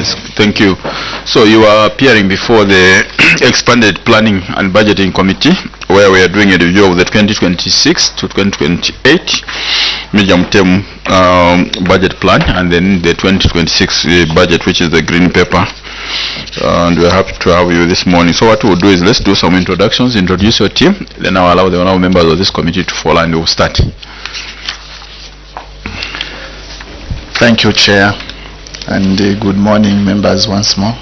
Yes, thank you. So you are appearing before the expanded planning and budgeting committee, where we are doing a review of the 2026 to 2028 medium term budget plan, and then the 2026 budget, which is the green paper. And we're happy to have you this morning. So what we'll do is, let's do some introductions, introduce your team, then I'll allow the honorable members of this committee to follow, and we'll start. Thank you, Chair, and good morning, members, once more.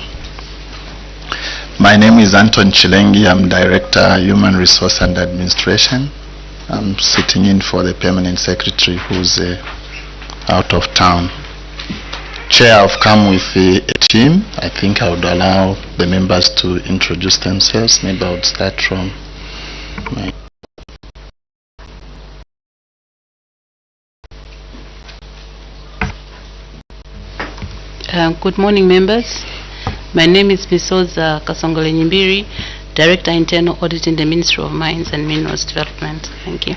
My name is Anton Chilengi. I'm Director, Human Resource and Administration. I'm sitting in for the Permanent Secretary who's out of town. Chair, I've come with a team. I think I would allow the members to introduce themselves. Maybe I would start from my... Good morning, members. My name is Bisoza Kasongole Nyimbiri, Director Internal Audit in the Ministry of Mines and Minerals Development. Thank you.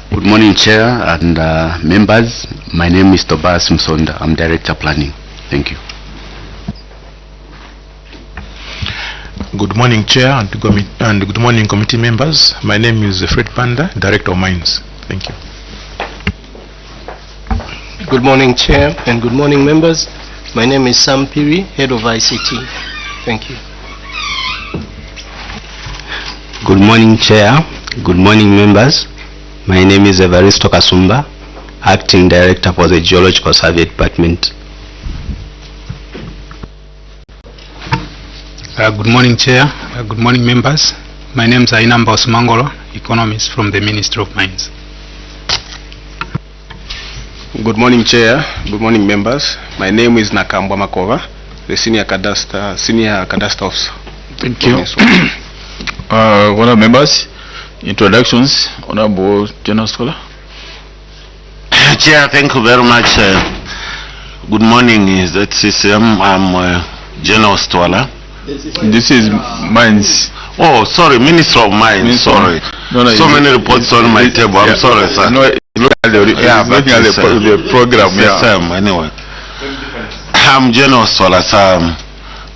Good morning, Chair and members. My name is Tobias Msonda. I'm Director Planning. Thank you. Good morning, Chair, and good morning, committee members. My name is Fred Panda, Director of Mines. Thank you. Good morning, Chair, and good morning, members. My name is Sam Piri, Head of ICT. Thank you. Good morning, Chair. Good morning, members. My name is Evaristo Kasumba, Acting Director for the Geological Survey Department. Good morning, Chair. Good morning, members. My name is Ainamba Osmangolo, Economist from the Ministry of Mines. Good morning, Chair. Good morning, members. My name is Nakambwa Makova, the Senior Cadastre Officer. Thank you. Honourable members, introductions. Honourable General Scholar. Chair, thank you very much. Good morning. I'm General Stola. This is Mines. Oh, sorry, Minister of Mines. Sorry. No, so many reports on my table. I'm sorry, sir. No, but the program. Same, anyway. I'm General Stola, sir.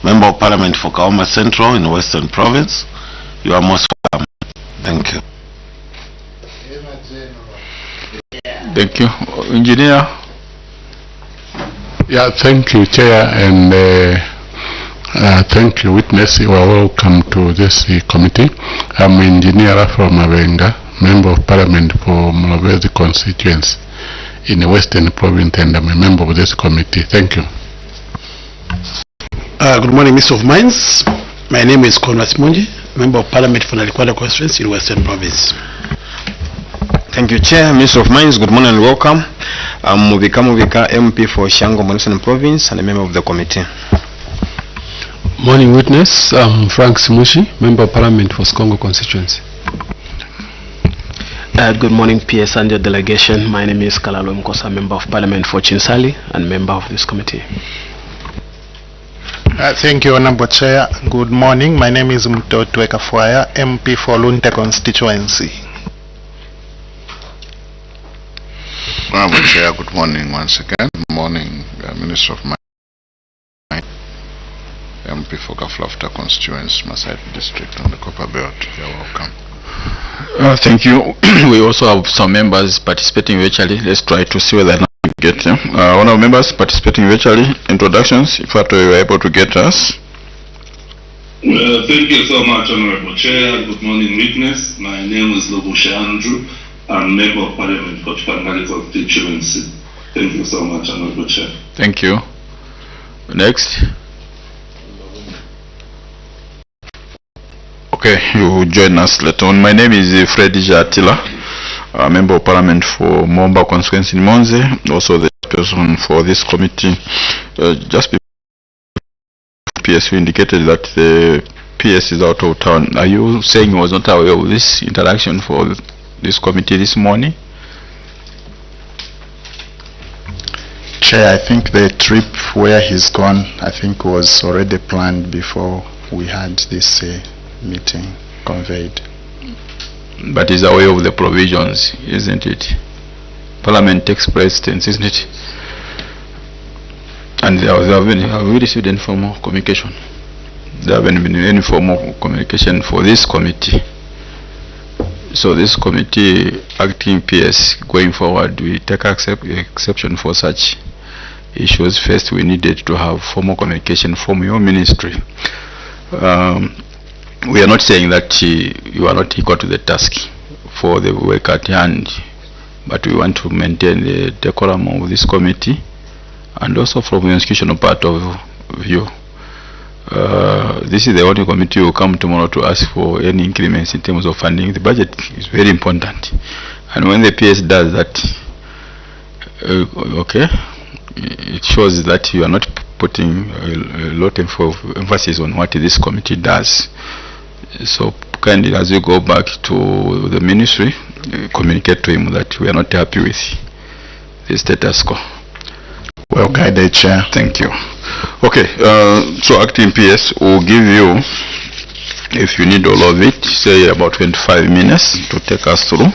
Member of Parliament for Kaoma Central in Western Province. You are most welcome. Thank you. Thank you. Engineer. Yeah, thank you, Chair, and thank you, witness. You are welcome to this committee. I'm Engineer Rafael Mabenga, Member of Parliament for Mulobezi constituency in the Western Province, and I'm a member of this committee. Thank you. Good morning, Minister of Mines. My name is Conrad Munji, Member of Parliament for Nalikwada constituency in Western Province. Thank you, Chair. Minister of Mines, good morning and welcome. I'm Muvika Muvika, MP for Shango, Western Province, and a member of the committee. Morning, witness. I'm Frank Simushi, Member of Parliament for Skongo constituency. Good morning, PS and your delegation. My name is Kalalo Mkosa, Member of Parliament for Chinsali and member of this committee. Thank you, Honorable Chair. Good morning. My name is Mtoto Kafuaya, MP for Lunte constituency. Honorable Chair, good morning once again. Good morning, Minister of Mines, MP for Kaflafta constituency, Masai district on the Copper Belt. You're welcome. Thank you. We also have some members participating virtually. Let's try to see whether we get them. One of members participating virtually. Introductions, if after you are able to get us. Thank you so much, Honorable Chair. Good morning, witness. My name is Lobusha Andrew. I'm Member of Parliament for Chipangali constituency. Thank you so much, Honorable Chair. Thank you. Next. Okay, you join us later on. My name is Freddy Jatila, Member of Parliament for Momba constituency in Monze, also the person for this committee. Just before PSU indicated that the PS is out of town. Are you saying you was not aware of this interaction for this committee this morning? Chair, I think the trip where he's gone, I think was already planned before we had this meeting conveyed. But is aware of the provisions, isn't it? Parliament takes precedence, isn't it? And have we received any formal communication? There haven't been any formal communication for this committee. So this committee, acting PS, going forward, we take exception for such issues. First, we needed to have formal communication from your ministry. We are not saying that you are not equal to the task for the work at hand, but we want to maintain the decorum of this committee, and also from the institutional part of view. This is the only committee who will come tomorrow to ask for any increments in terms of funding. The budget is very important, and when the PS does that, okay, it shows that you are not putting a lot of emphasis on what this committee does. So kindly, as you go back to the ministry, communicate to him that we are not happy with the status quo. Well guided, Chair. Thank you. Okay, so acting PS will give you, if you need all of it, say about 25 minutes to take us through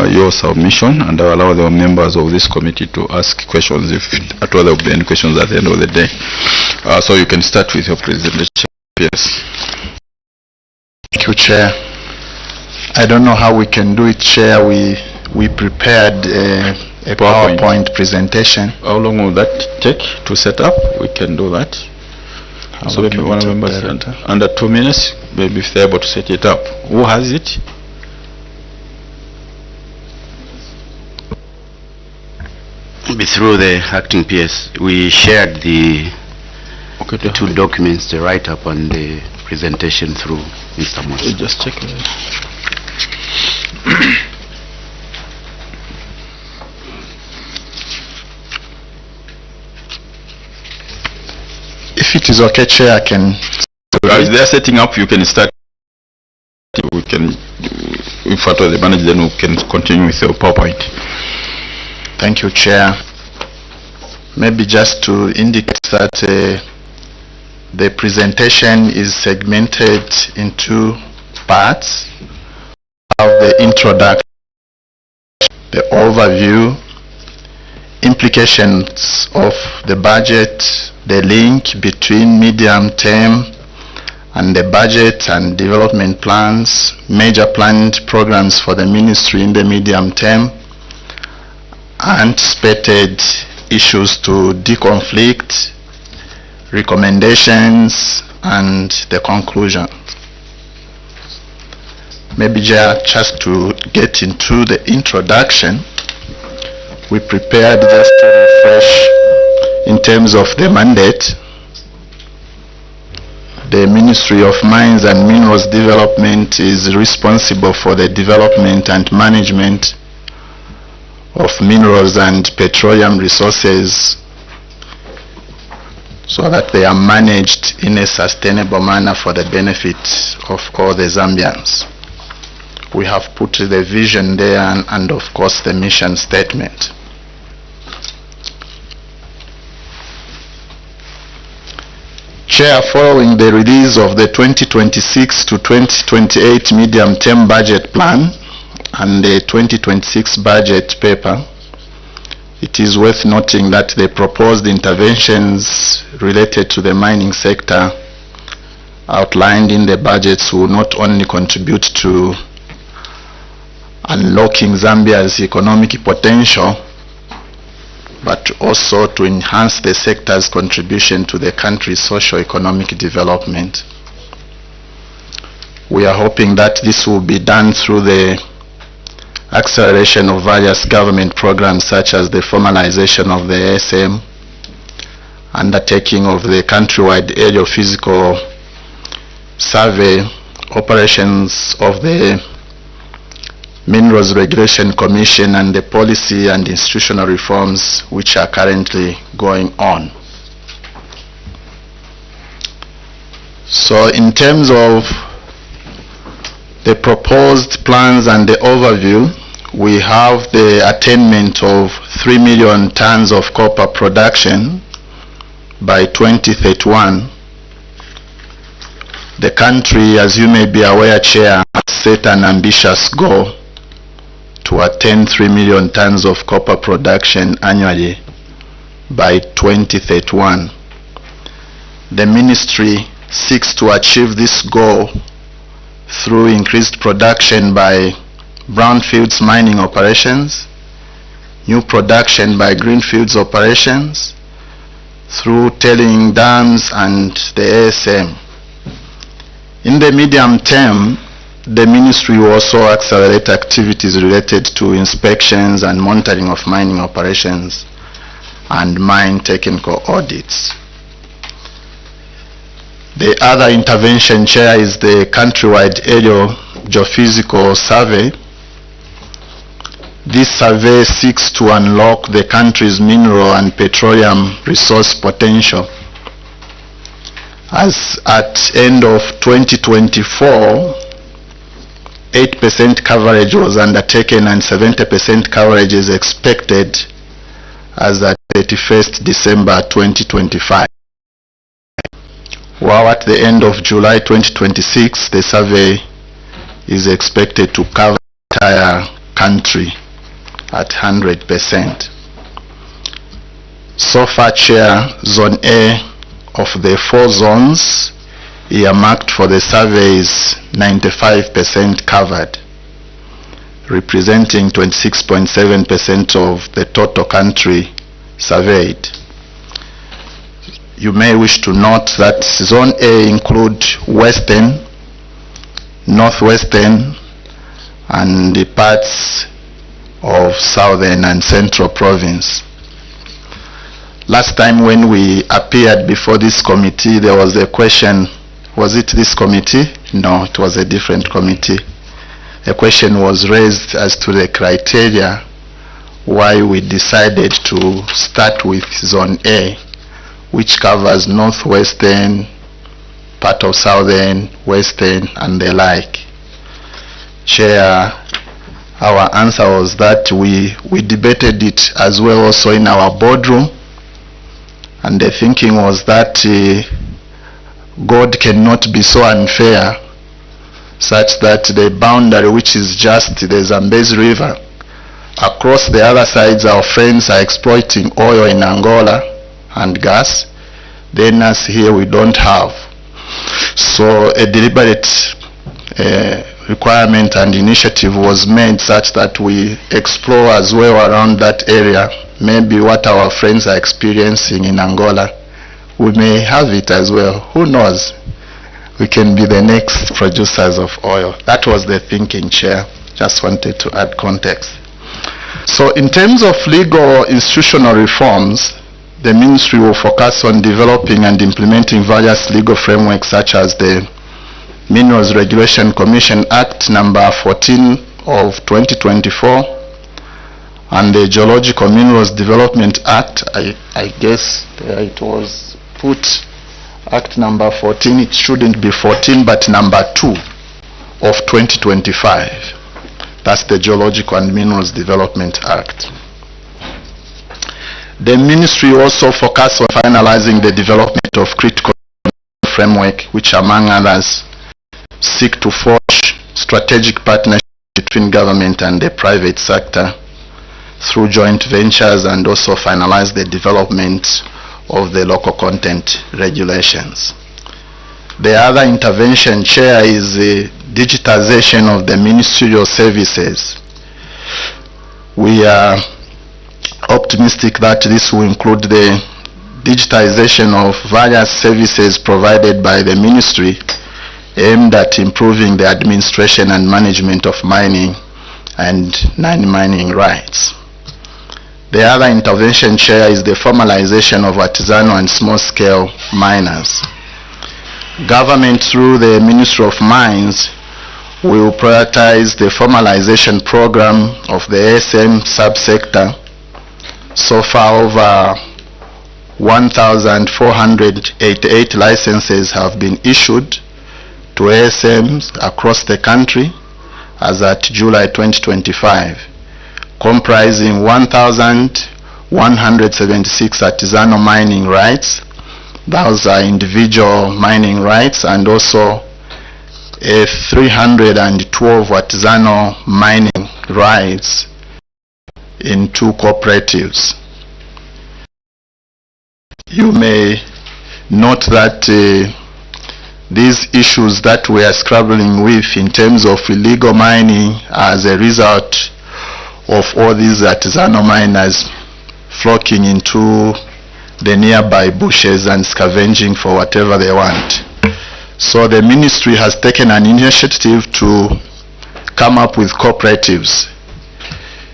your submission, and I'll allow the members of this committee to ask questions if at all there will be any questions at the end of the day. So you can start with your presentation. PS. Thank you, Chair. I don't know how we can do it, Chair. We prepared a PowerPoint presentation. How long will that take to set up? We can do that. So maybe one of members under 2 minutes, maybe if they're able to set it up. Who has it? Through the acting PS, we shared the two documents, the write-up and the presentation through Mr. Moss. Just check it. If it is okay, Chair, I can... As they are setting up, you can start. We can, in fact, the manager, then we can continue with your PowerPoint. Thank you, Chair. Maybe just to indicate that the presentation is segmented in 2 parts. We have the introduction, the overview, implications of the budget, the link between medium term and the budget and development plans, major planned programs for the ministry in the medium term, anticipated issues to deconflict, recommendations, and the conclusion. Maybe just to get into the introduction, we prepared just to refresh in terms of the mandate. The Ministry of Mines and Minerals Development is responsible for the development and management of minerals and petroleum resources so that they are managed in a sustainable manner for the benefit of all the Zambians. We have put the vision there and of course the mission statement. Chair, following the release of the 2026 to 2028 medium-term budget plan and the 2026 budget paper, it is worth noting that the proposed interventions related to the mining sector outlined in the budgets will not only contribute to unlocking Zambia's economic potential, but also to enhance the sector's contribution to the country's socio-economic development. We are hoping that this will be done through the acceleration of various government programs such as the formalization of the ASM, undertaking of the countrywide aerial physical survey, operations of the Minerals Regulation Commission, and the policy and institutional reforms which are currently going on. So in terms of the proposed plans and the overview, we have the attainment of 3 million tons of copper production by 2031. The country, as you may be aware, Chair, has set an ambitious goal to attain 3 million tons of copper production annually by 2031. The ministry seeks to achieve this goal through increased production by brownfields mining operations, new production by greenfields operations, through tailing dams and the ASM. In the medium term, the ministry will also accelerate activities related to inspections and monitoring of mining operations and mine technical audits. The other intervention, Chair, is the countrywide aerial geophysical survey. This survey seeks to unlock the country's mineral and petroleum resource potential. As at end of 2024, 8% coverage was undertaken and 70% coverage is expected as at 31st December 2025. While at the end of July 2026, the survey is expected to cover the entire country at 100%. So far, Chair, Zone A of the 4 zones earmarked for the survey is 95% covered, representing 26.7% of the total country surveyed. You may wish to note that Zone A includes Western, Northwestern, and the parts of Southern and Central Province. Last time when we appeared before this committee, there was a question, was it this committee? No, it was a different committee. A question was raised as to the criteria why we decided to start with Zone A, which covers Northwestern, part of Southern, Western, and the like. Chair, our answer was that we debated it as well also in our boardroom, and the thinking was that God cannot be so unfair such that the boundary, which is just the Zambezi River, across the other sides our friends are exploiting oil in Angola and gas, then us here we don't have. So a deliberate requirement and initiative was made such that we explore as well around that area. Maybe what our friends are experiencing in Angola, we may have it as well. Who knows? We can be the next producers of oil. That was the thinking, Chair. Just wanted to add context. So in terms of legal institutional reforms, the ministry will focus on developing and implementing various legal frameworks such as the Minerals Regulation Commission Act number 14 of 2024 and the Geological Minerals Development Act. I guess it was put Act number 14. It shouldn't be 14 but number 2 of 2025. That's the Geological and Minerals Development Act. The ministry also focused on finalizing the development of critical framework, which among others seek to forge strategic partnerships between government and the private sector through joint ventures, and also finalize the development of the local content regulations. The other intervention, Chair, is the digitization of the ministerial services. We are optimistic that this will include the digitization of various services provided by the ministry aimed at improving the administration and management of mining and non-mining rights. The other intervention, Chair, is the formalization of artisanal and small-scale miners. Government, through the Ministry of Mines, will prioritize the formalization program of the ASM subsector. So far, over 1,488 licenses have been issued to ASMs across the country as at July 2025, comprising 1,176 artisanal mining rights. Those are individual mining rights, and also 312 artisanal mining rights in 2 cooperatives. you may note that these issues that we are struggling with in terms of illegal mining as a result of all these artisanal miners flocking into the nearby bushes and scavenging for whatever they want. So the ministry has taken an initiative to come up with cooperatives.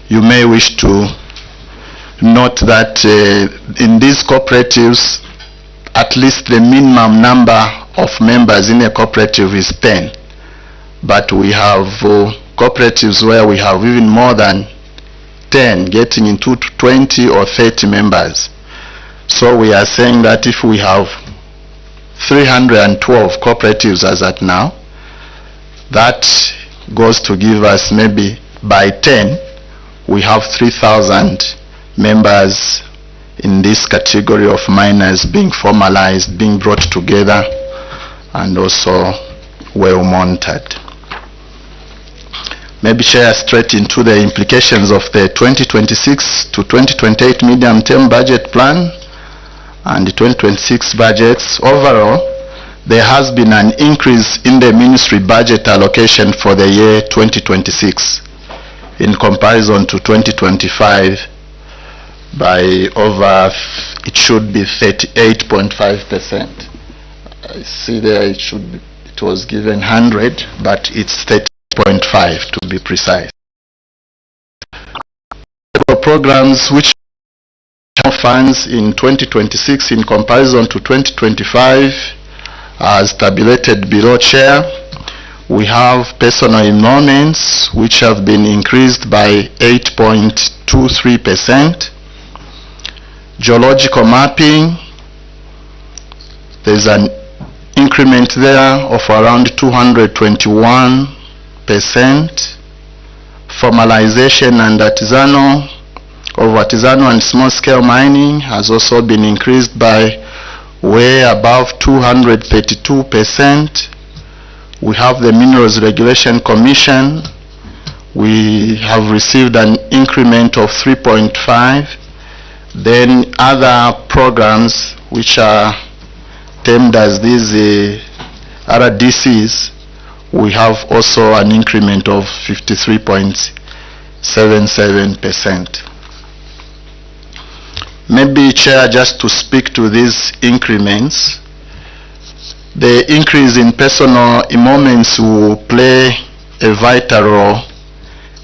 You may wish to note that in these cooperatives, at least the minimum number of members in a cooperative is 10. But we have cooperatives where we have even more than 10, getting into 20 or 30 members. So we are saying that if we have 312 cooperatives as at now, that goes to give us maybe by 10, we have 3,000 members in this category of miners being formalized, being brought together, and also well monitored. Maybe share straight into the implications of the 2026 to 2028 medium-term budget plan and the 2026 budgets. Overall, there has been an increase in the ministry budget allocation for the year 2026 in comparison to 2025 by over, it should be 38.5%. I see there it was given 100, but it's 30.5 to be precise. Programs which have funds in 2026 in comparison to 2025 as tabulated below, Chair. We have personal emoluments which have been increased by 8.23%. Geological mapping, there's an increment there of around 221%. Formalization and artisanal and small-scale mining has also been increased by way above 232%. We have the Minerals Regulation Commission. We have received an increment of 3.5. Then other programs which are termed as these RDCs, we have also an increment of 53.77%. Maybe, Chair, just to speak to these increments, the increase in personal emoluments will play a vital role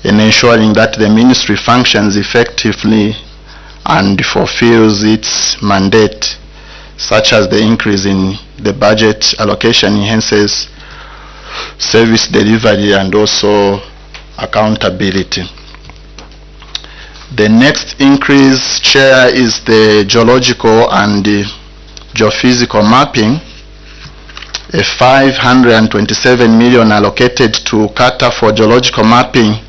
in ensuring that the ministry functions effectively and fulfills its mandate, such as the increase in the budget allocation enhances service delivery and also accountability. The next increase, Chair, is the geological and geophysical mapping. A 527 million allocated to CATA for geological mapping.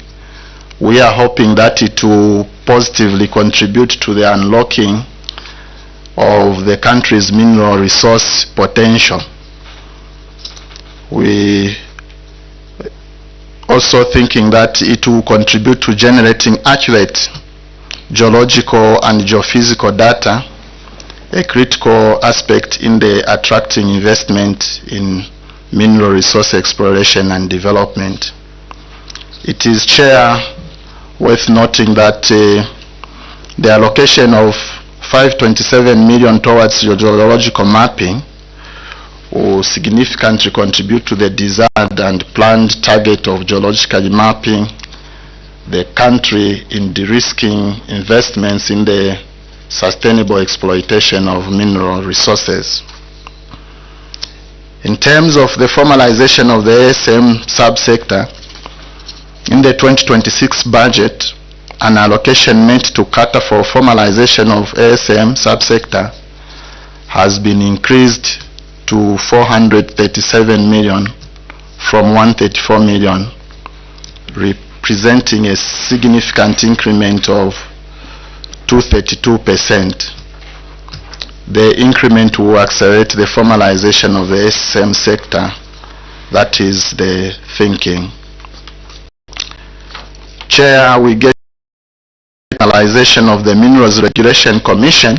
We are hoping that it will positively contribute to the unlocking of the country's mineral resource potential. We also thinking that it will contribute to generating accurate geological and geophysical data, a critical aspect in the attracting investment in mineral resource exploration and development. It is, Chair, worth noting that the allocation of 527 million towards geological mapping will significantly contribute to the desired and planned target of geologically mapping the country in de-risking investments in the sustainable exploitation of mineral resources. In terms of the formalization of the ASM subsector, in the 2026 budget, an allocation meant to cater for formalization of ASM subsector has been increased to 437 million from 134 million, representing a significant increment of 232%. The increment will accelerate the formalization of the ASM sector. That is the thinking. Chair, we get finalization of the Minerals Regulation Commission.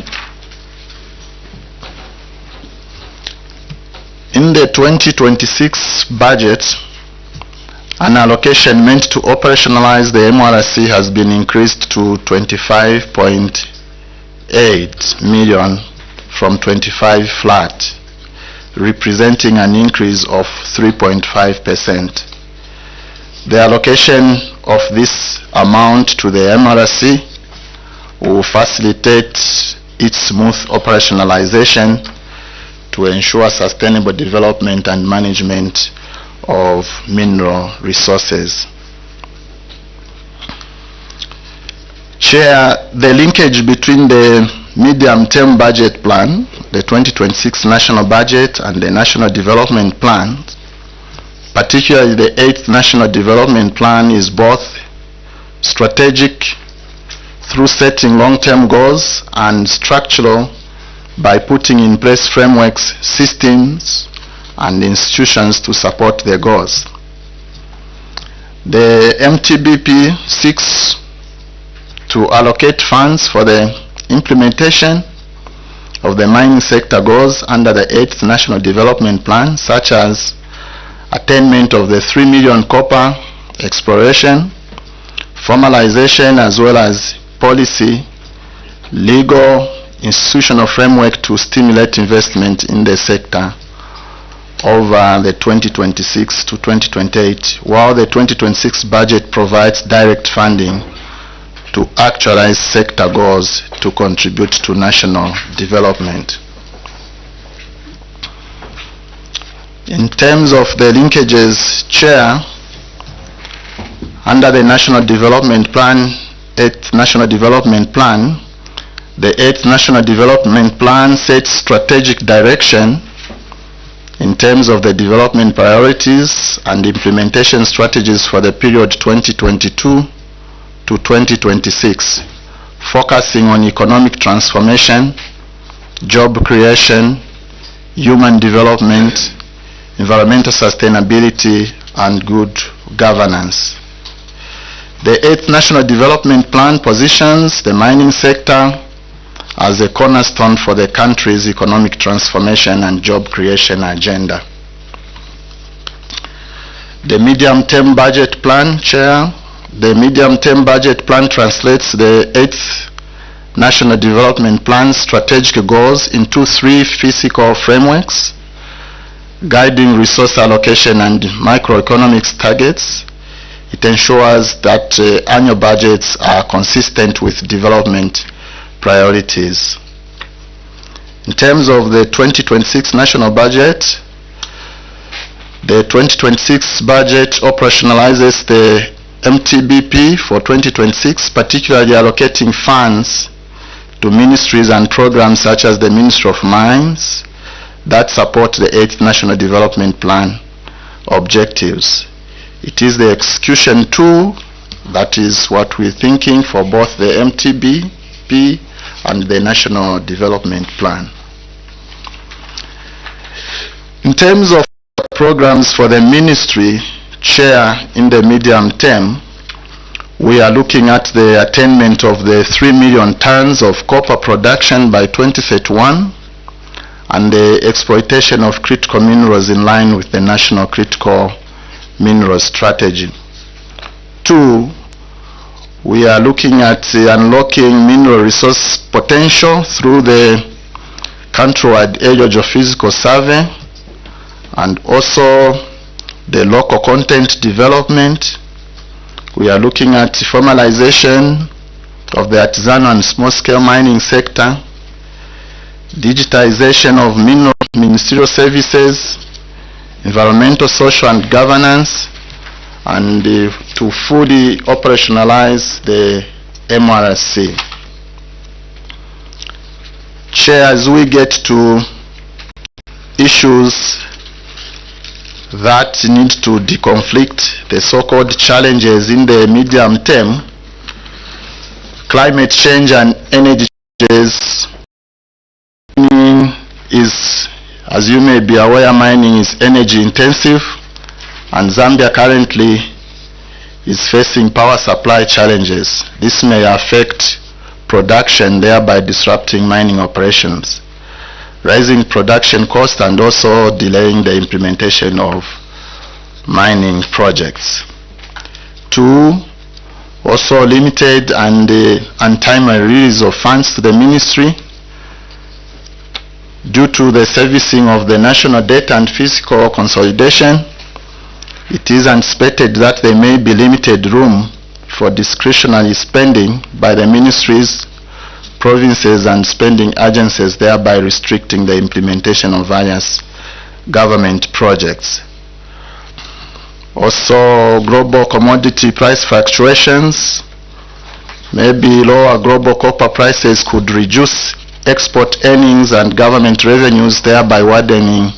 In the 2026 budget, an allocation meant to operationalize the MRC has been increased to 25.8 million from 25 flat, representing an increase of 3.5%. The allocation of this amount to the MRC will facilitate its smooth operationalization to ensure sustainable development and management of mineral resources. Chair, the linkage between the medium-term budget plan, the 2026 national budget, and the national development plan, particularly the 8th national development plan, is both strategic through setting long-term goals and structural by putting in place frameworks, systems, and institutions to support their goals. The MTBP seeks to allocate funds for the implementation of the mining sector goals under the 8th National Development Plan, such as attainment of the 3 million copper exploration, formalization as well as policy, legal, institutional framework to stimulate investment in the sector over the 2026 to 2028, while the 2026 budget provides direct funding to actualize sector goals to contribute to national development. In terms of the linkages, Chair, under the National Development Plan, 8th National Development Plan, the 8th National Development Plan sets strategic direction in terms of the development priorities and implementation strategies for the period 2022 to 2026, focusing on economic transformation, job creation, human development, environmental sustainability, and good governance. The 8th National Development Plan positions the mining sector as a cornerstone for the country's economic transformation and job creation agenda. The medium-term budget plan, Chair, the medium-term budget plan translates the 8th National Development Plan's strategic goals into 3 physical frameworks: guiding resource allocation and microeconomics targets. It ensures that annual budgets are consistent with development priorities. In terms of the 2026 national budget, the 2026 budget operationalizes the MTBP for 2026, particularly allocating funds to ministries and programs such as the Ministry of Mines that support the 8th National Development Plan objectives. It is the execution tool that is what we're thinking for both the MTBP and the National Development Plan. In terms of programs for the ministry, Chair, in the medium term, we are looking at the attainment of the 3 million tons of copper production by 2031 and the exploitation of critical minerals in line with the National Critical Mineral Strategy. 2, we are looking at unlocking mineral resource potential through the countrywide area geophysical survey and also the local content development. We are looking at formalization of the artisanal and small-scale mining sector, digitization of ministerial services, environmental, social, and governance, and to fully operationalize the MRC. Chair, as we get to issues that need to deconflict the so-called challenges in the medium term, climate change and energy changes is, as you may be aware, mining is energy intensive, and Zambia currently is facing power supply challenges. This may affect production, thereby disrupting mining operations. rising production costs and also delaying the implementation of mining projects. 2, also limited and untimely release of funds to the ministry due to the servicing of the national debt and fiscal consolidation. It is anticipated that there may be limited room for discretionary spending by the ministries, provinces and spending agencies, thereby restricting the implementation of various government projects. Also, global commodity price fluctuations. Maybe lower global copper prices could reduce export earnings and government revenues, thereby widening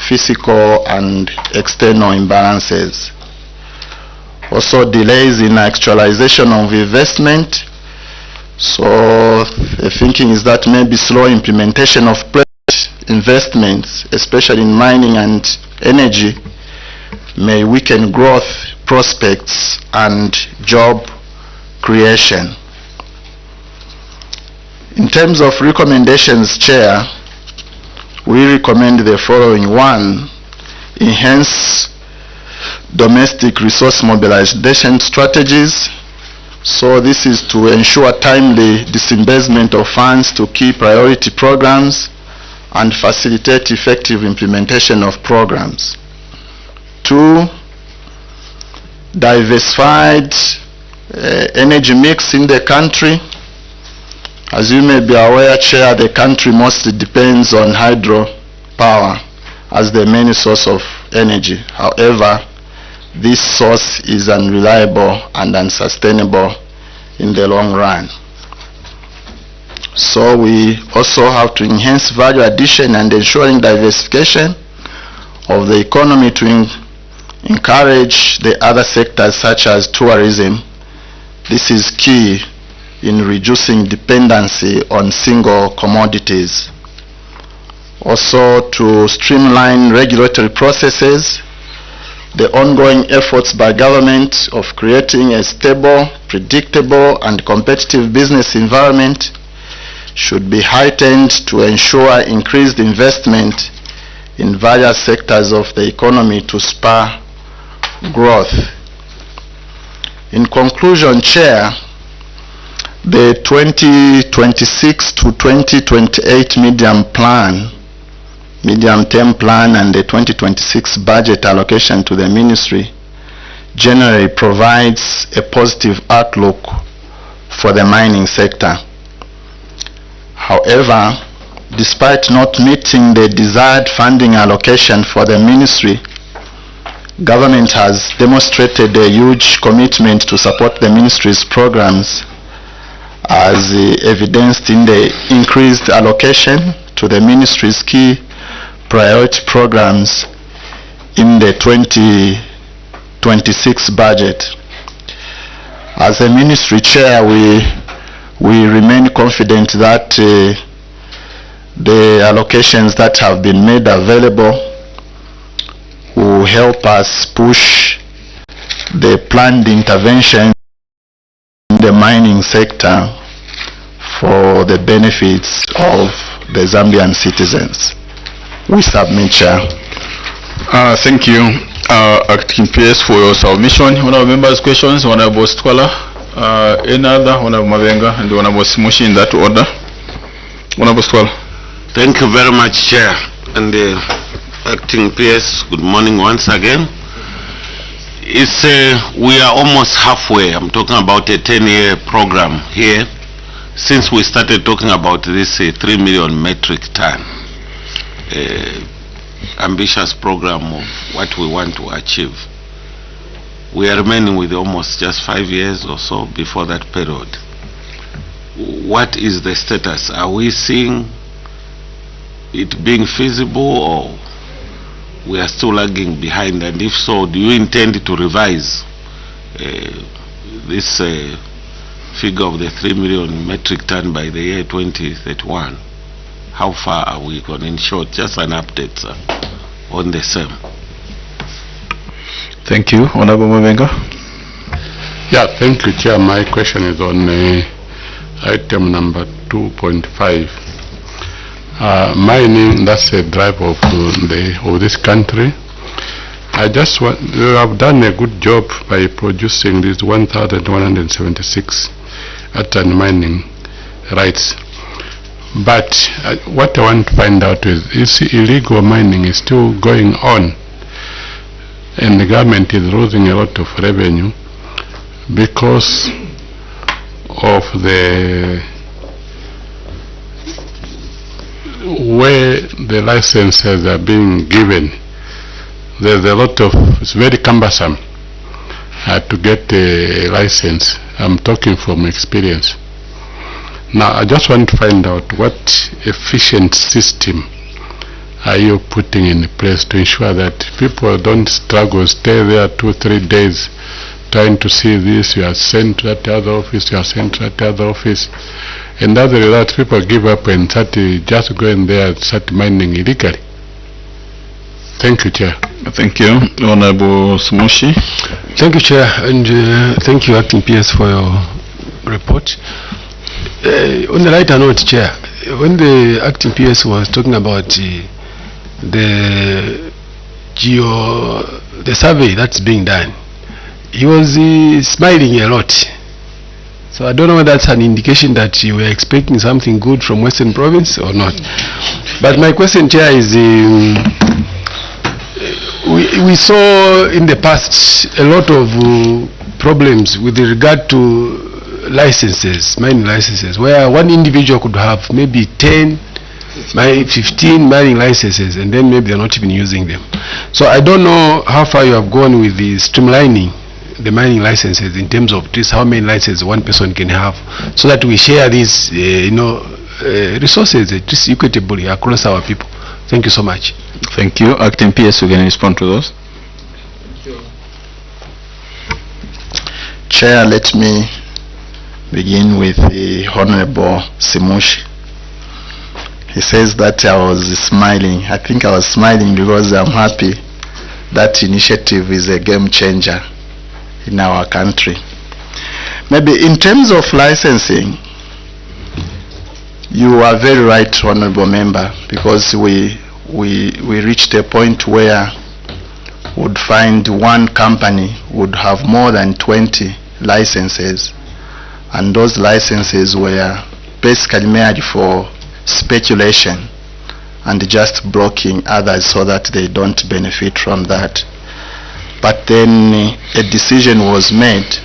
fiscal and external imbalances. Also, delays in actualization of investment. So the thinking is that maybe slow implementation of investments, especially in mining and energy, may weaken growth prospects and job creation. In terms of recommendations, Chair, we recommend the following. 1, enhance domestic resource mobilization strategies. So this is to ensure timely disbursement of funds to key priority programs and facilitate effective implementation of programs. 2, diversified energy mix in the country. As you may be aware, Chair, the country mostly depends on hydropower as the main source of energy. However, this source is unreliable and unsustainable in the long run. So we also have to enhance value addition and ensuring diversification of the economy to encourage the other sectors such as tourism. This is key in reducing dependency on single commodities. Also, to streamline regulatory processes. The ongoing efforts by government of creating a stable, predictable and competitive business environment should be heightened to ensure increased investment in various sectors of the economy to spur growth. In conclusion, Chair, the 2026 to 2028 medium-term plan and the 2026 budget allocation to the ministry generally provides a positive outlook for the mining sector. However, despite not meeting the desired funding allocation for the ministry, government has demonstrated a huge commitment to support the ministry's programs, as evidenced in the increased allocation to the ministry's key priority programs in the 2026 budget. As a ministry chair, we remain confident that the allocations that have been made available will help us push the planned intervention in the mining sector for the benefits of the Zambian citizens. We submit, Chair. Thank you, Acting PS, for your submission. Honorable members' questions. Honorable Stwala, any other? Honorable Mabenga and Honorable Simushi, in that order. Honorable Stwala. Thank you very much, Chair. And Acting PS, good morning once again. It's we are almost halfway. I'm talking about a 10-year program here since we started talking about this 3 million metric ton ambitious program of what we want to achieve. We are remaining with almost just 5 years or so before that period. What is the status? Are we seeing it being feasible, or we are still lagging behind? And if so, do you intend to revise this figure of the 3 million metric ton by the year 2031? How far are we going? In short, just an update, sir, on the same. Thank you. Honorable Mabenga. Yeah, thank you, Chair. My question is on item number 2.5. mining, that's the drive of this country. I just want, you have done a good job by producing these 1,176 Atan mining rights. But what I want to find out is illegal mining is still going on, and the government is losing a lot of revenue because of the way the licenses are being given. There's a lot of, it's very cumbersome to get a license. I'm talking from experience. Now I just want to find out what efficient system are you putting in place to ensure that people don't struggle, stay there 2-3 days trying to see this, you are sent to that other office, you are sent to that other office, and as a result people give up and start just going there and start mining illegally. Thank you, Chair. Thank you. Honorable Smushi. Thank you, Chair, and thank you, Acting PS, for your report. On the lighter note, Chair, when the Acting PS was talking about the survey that's being done, he was smiling a lot. So I don't know whether that's an indication that you were expecting something good from Western Province or not. But my question, Chair, is we saw in the past a lot of problems with regard to licenses, mining licenses, where one individual could have maybe 10, 15 mining licenses, and then maybe they're not even using them. So I don't know how far you have gone with the streamlining the mining licenses in terms of this, how many licenses one person can have, so that we share these resources just equitably across our people. Thank you so much. Thank you. Acting PS, you can respond to those. Chair, let me begin with the Honorable Simushi. He says that I was smiling. I think I was smiling because I'm happy that initiative is a game changer in our country. Maybe in terms of licensing, you are very right, Honorable Member, because we reached a point where would find one company would have more than 20 licenses, and those licenses were basically made for speculation and just blocking others so that they don't benefit from that. But then a decision was made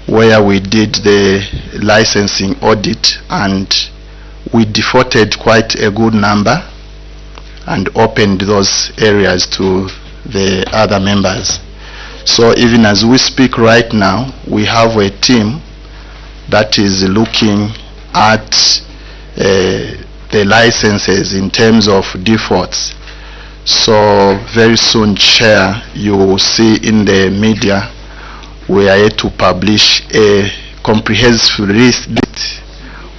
where we did the licensing audit, and we defaulted quite a good number and opened those areas to the other members. So even as we speak right now, we have a team that is looking at the licenses in terms of defaults. So very soon, Chair, you will see in the media we are yet to publish a comprehensive list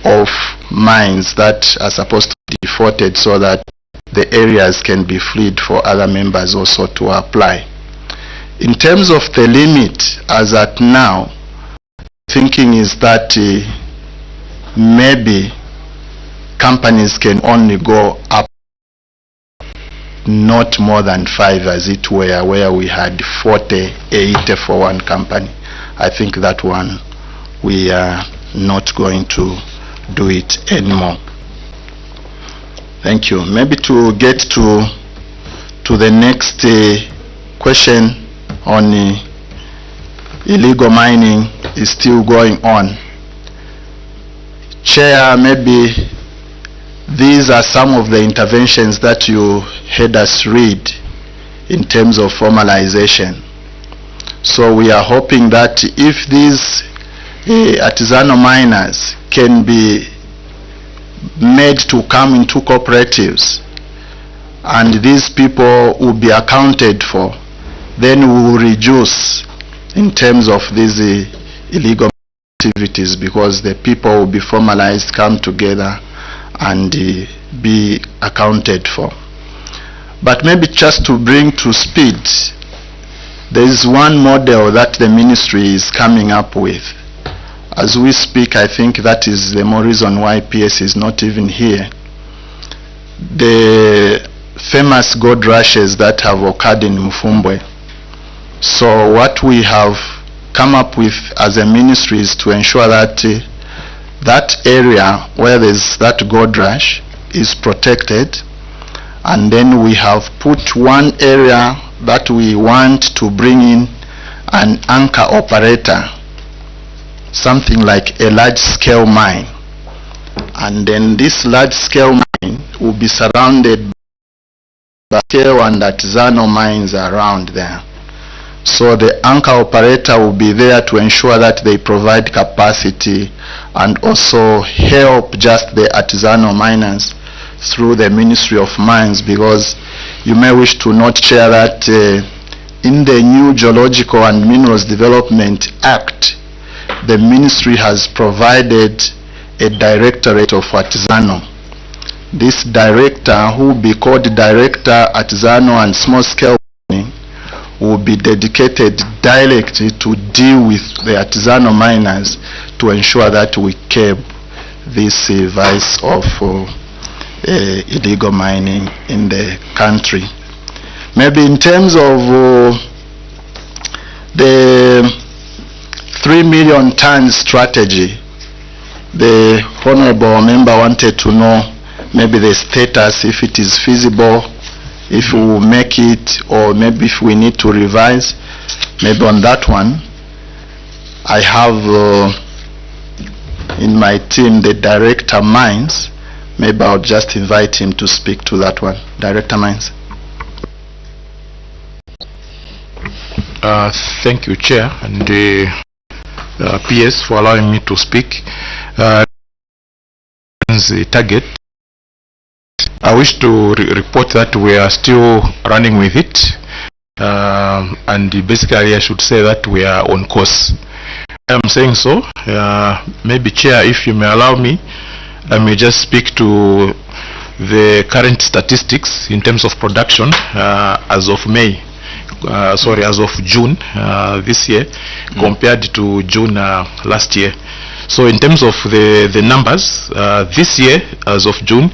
of mines that are supposed to be defaulted so that the areas can be freed for other members also to apply. In terms of the limit, as at now, thinking is that maybe companies can only go up not more than 5, as it were, where we had 40, 80 for one company. I think that one we are not going to do it anymore. Thank you. Maybe to get to the next question on illegal mining is still going on. Chair, maybe these are some of the interventions that you had us read in terms of formalization. So we are hoping that if these artisanal miners can be made to come into cooperatives and these people will be accounted for, then we will reduce in terms of these illegal activities, because the people will be formalized, come together and be accounted for. But maybe just to bring to speed, there is one model that the ministry is coming up with. As we speak, I think that is the more reason why PS is not even here. the famous gold rushes that have occurred in Mfumbwe. So what we have come up with as a ministry is to ensure that that area where there's that gold rush is protected, and then we have put one area that we want to bring in an anchor operator, something like a large-scale mine. And then this large-scale mine will be surrounded by scale and artisanal mines around there. So the anchor operator will be there to ensure that they provide capacity and also help just the artisanal miners through the Ministry of Mines, because you may wish to note, Chair, that in the new Geological and Minerals Development Act, the ministry has provided a directorate of artisanal. This director, who will be called Director Artisanal and Small Scale Mining, will be dedicated directly to deal with the artisanal miners to ensure that we curb this vice of illegal mining in the country. Maybe in terms of the 3 million ton strategy, the honorable member wanted to know maybe the status, if it is feasible, if we will make it, or maybe if we need to revise. Maybe on that one, I have in my team the Director Mines. Maybe I'll just invite him to speak to that one. Director Mines. Thank you, Chair, and PS for allowing me to speak. The target, I wish to report that we are still running with it, and basically I should say that we are on course. I'm saying so. Maybe, Chair, if you may allow me, I may just speak to the current statistics in terms of production as of as of June this year compared to June last year. So in terms of the numbers, this year as of June,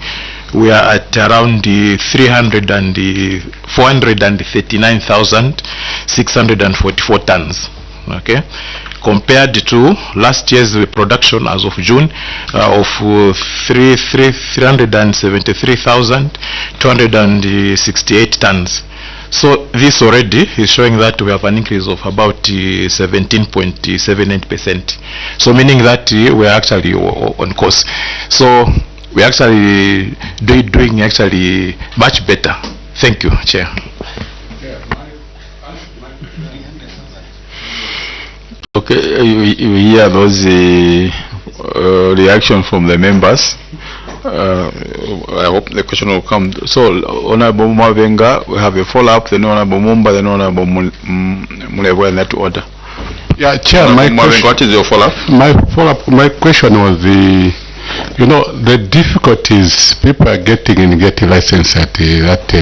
we are at around 439,644 tons. Okay, compared to last year's production as of June of 373,268 tons. So this already is showing that we have an increase of about 17.78%. So meaning that we are actually on course. So we are actually doing actually much better. Thank you, Chair. Okay, we hear those reaction from the members. I hope the question will come. So, Honorable Mavenga, we have a follow-up, then Honorable Mumba, then Honorable Mulewa in that order. Yeah, Chair, what is your follow-up? My question was the difficulties people are getting license at that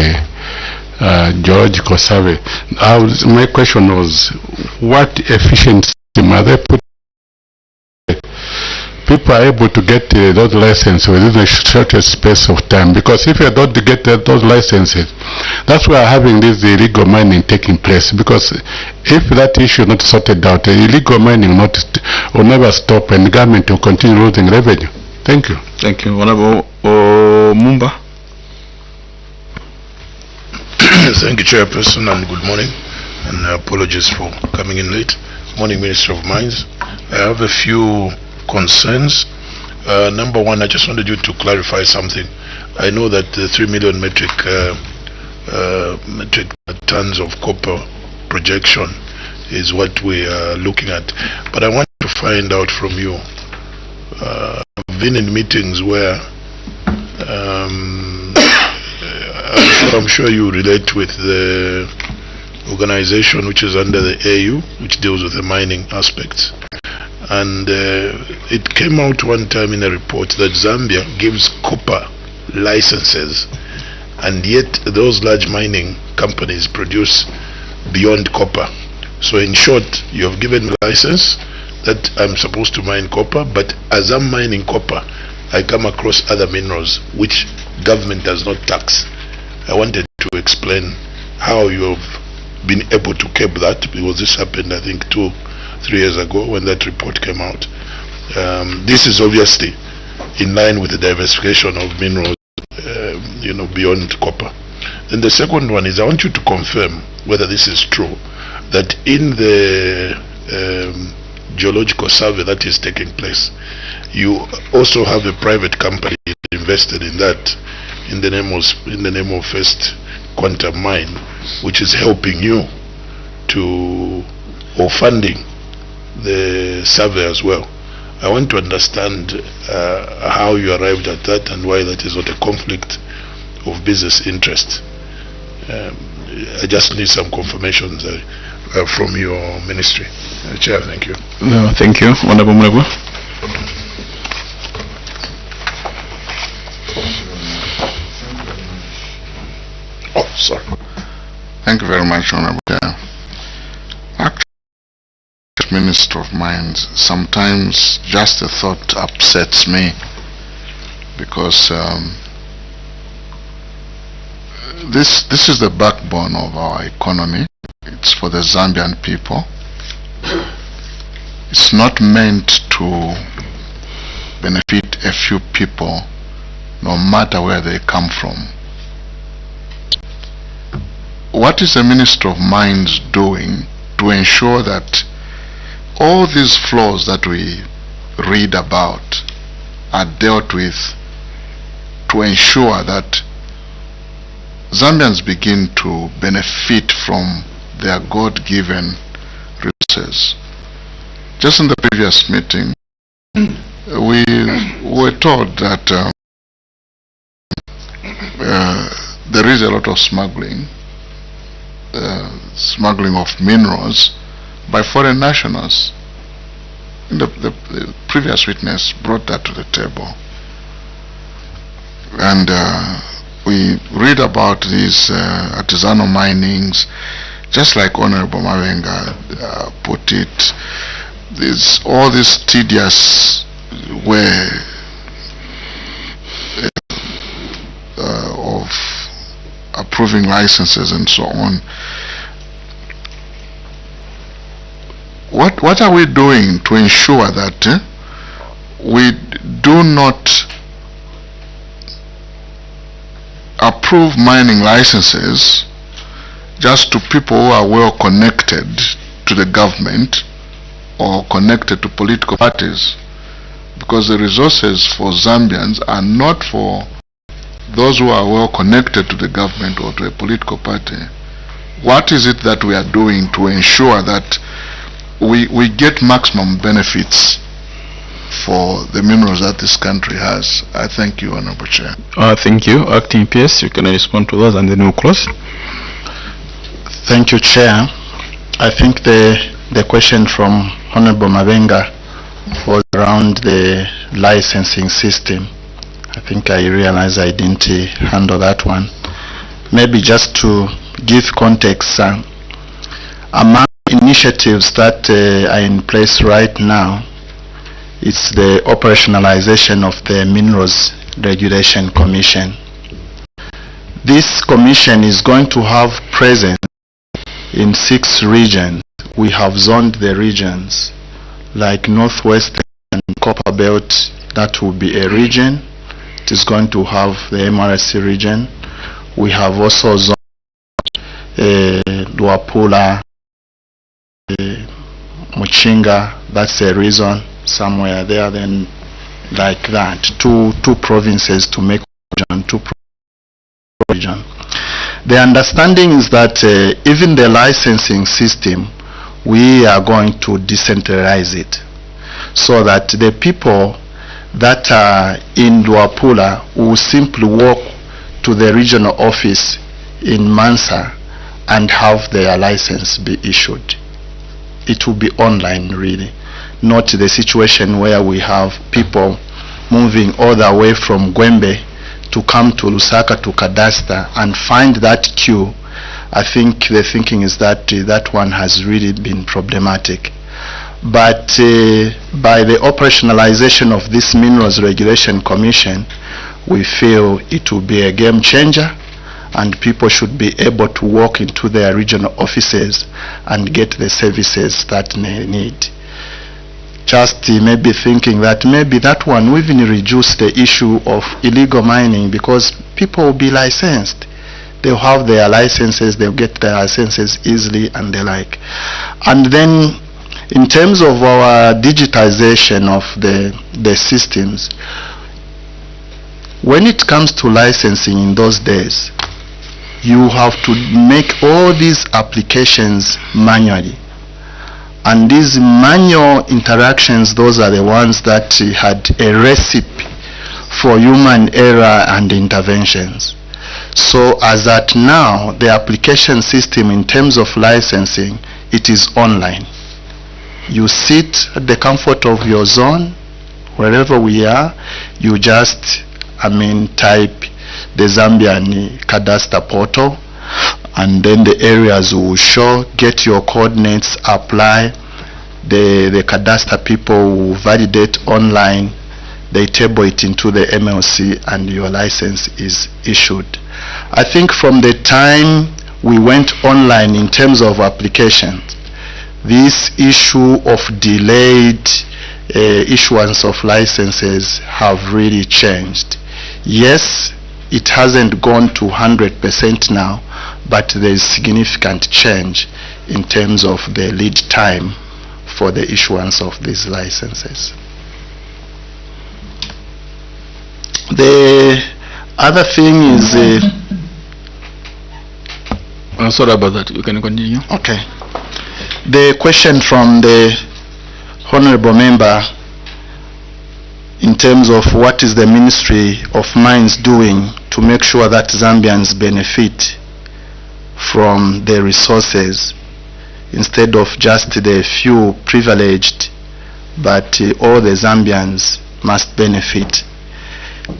geological survey. My question was, what efficiency are they putting? People are able to get those licenses within the shortest space of time, because if you don't get those licenses, that's why having this illegal mining taking place. Because if that issue is not sorted out, illegal mining will never stop, and the government will continue losing revenue. Thank you. Thank you. Honorable Mumba. Thank you, Chairperson, and good morning, and apologies for coming in late. Morning, Minister of Mines. I have a few concerns. Number one, I just wanted you to clarify something. I know that the 3 million metric tons of copper projection is what we are looking at, but I want to find out from you. I've been in meetings where I'm sure you relate with the organization which is under the AU, which deals with the mining aspects. And it came out one time in a report that Zambia gives copper licenses, and yet those large mining companies produce beyond copper. So in short, you have given me a license that I'm supposed to mine copper, but as I'm mining copper, I come across other minerals which government does not tax. I wanted to explain how you have been able to keep that, because this happened, I think, 2-3 years ago when that report came out. This is obviously in line with the diversification of minerals, beyond copper. And the second one is, I want you to confirm whether this is true, that in the geological survey that is taking place, you also have a private company invested in that, in the name of First Quantum Mine, which is helping you or funding the survey as well. I want to understand how you arrived at that and why that is not a conflict of business interest. I just need some confirmations from your ministry. Chair, thank you. No, thank you. Honorable Mulagwa. Oh, sorry. Thank you very much, Honorable Chair. Actually, Minister of Mines, sometimes just the thought upsets me, because this is the backbone of our economy. It's for the Zambian people. It's not meant to benefit a few people, no matter where they come from. What is the Minister of Mines doing to ensure that all these flaws that we read about are dealt with, to ensure that Zambians begin to benefit from their God-given resources? Just in the previous meeting, we were told that there is a lot of smuggling of minerals by foreign nationals. The previous witness brought that to the table. And we read about these artisanal minings, just like Honorable Mawenga put it. There's all this tedious way of approving licenses and so on. What are we doing to ensure that we do not approve mining licenses just to people who are well connected to the government or connected to political parties? Because the resources for Zambians are not for those who are well connected to the government or to a political party. What is it that we are doing to ensure that we get maximum benefits for the minerals that this country has? I thank you, Honorable Chair. Thank you. Acting PS, you can respond to those and then we'll close. Thank you, Chair. I think the question from Honorable Mawenga was around the licensing system. I think I realized I didn't handle that one. Maybe just to give context, among initiatives that are in place right now, it's the operationalization of the Minerals Regulation Commission. This commission is going to have presence in 6 regions. We have zoned the regions like Northwestern and Copper Belt. That will be a region. It is going to have the MRC region. We have also zoned Luapula, Muchinga. That's a reason somewhere there. Then like that, two provinces to make region, region. The understanding is that even the licensing system, we are going to decentralize it, so that the people that are in Luapula will simply walk to the regional office in Mansa and have their license be issued. It will be online, really, not the situation where we have people moving all the way from Gwembe to come to Lusaka to Cadastre and find that queue. I think the thinking is that that one has really been problematic. But by the operationalization of this Minerals Regulation Commission, we feel it will be a game changer, and people should be able to walk into their regional offices and get the services that they need. Just maybe thinking that maybe that one will even reduce the issue of illegal mining, because people will be licensed. They'll have their licenses, they'll get their licenses easily and the like. And then in terms of our digitization of the systems, when it comes to licensing in those days, you have to make all these applications manually. And these manual interactions, those are the ones that had a recipe for human error and interventions. So as at now, the application system in terms of licensing, it is online. You sit at the comfort of your zone, wherever we are, you just, type the Zambian cadastre portal, and then the areas will show, get your coordinates, apply. The cadastre people will validate online, they table it into the MLC, and your license is issued. I think from the time we went online in terms of applications, this issue of delayed issuance of licenses have really changed. Yes, it hasn't gone to 100% now, but there is significant change in terms of the lead time for the issuance of these licenses. The other thing is... sorry about that, you can continue. Okay. The question from the Honorable Member in terms of what is the Ministry of Mines doing to make sure that Zambians benefit from the resources instead of just the few privileged, but all the Zambians must benefit.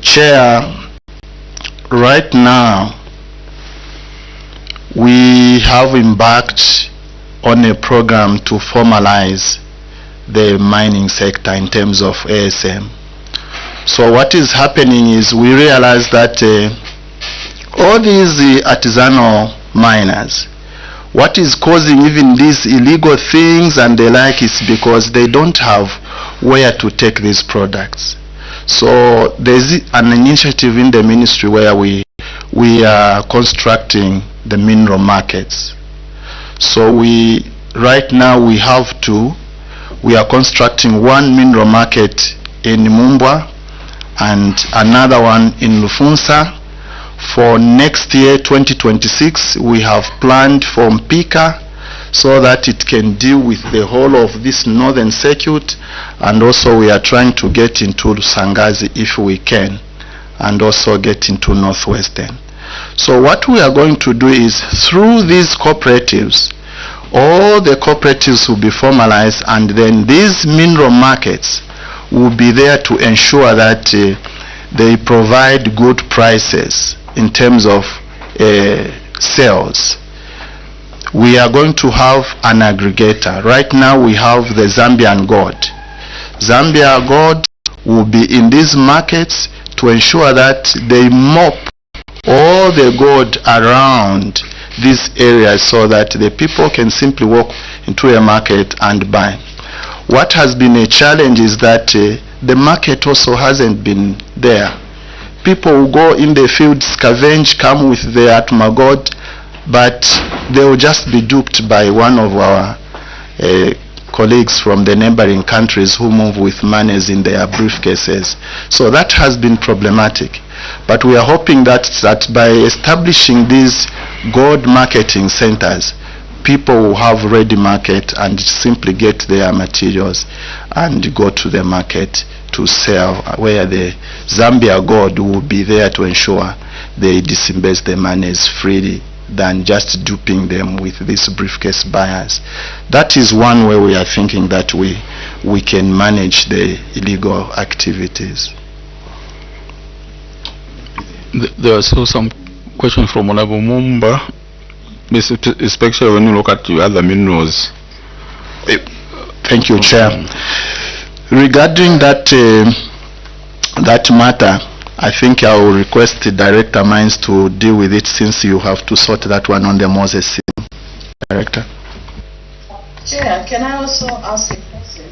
Chair, right now we have embarked on a program to formalize the mining sector in terms of ASM. So what is happening is we realize that all these artisanal miners, what is causing even these illegal things and the like is because they don't have where to take these products. So there's an initiative in the ministry where we are constructing the mineral markets. So right now we are constructing one mineral market in Mumbwa and another one in Lufunsa. For next year, 2026, we have planned for Mpika so that it can deal with the whole of this northern circuit, and also we are trying to get into Sangazi if we can, and also get into northwestern. So what we are going to do is through these cooperatives, all the cooperatives will be formalized, and then these mineral markets will be there to ensure that they provide good prices in terms of sales. We are going to have an aggregator. Right now we have the Zambian Gold. Zambia Gold will be in these markets to ensure that they mop all the gold around these areas so that the people can simply walk into a market and buy. What has been a challenge is that the market also hasn't been there. People will go in the field, scavenge, come with their Atma gold, but they will just be duped by one of our colleagues from the neighboring countries who move with monies in their briefcases. So that has been problematic. But we are hoping that by establishing these gold marketing centers, people will have ready market and simply get their materials and go to the market to sell, where the Zambia Gold will be there to ensure they disburse the monies freely than just duping them with these briefcase buyers. That is one way we are thinking that we can manage the illegal activities. There was also some question from Honorable Mumba, especially when you look at the other minerals. Thank you, Chair. Regarding that matter, I think I will request the Director Mines to deal with it since you have to sort that one on the Moses system. Director. Chair, can I also ask a question?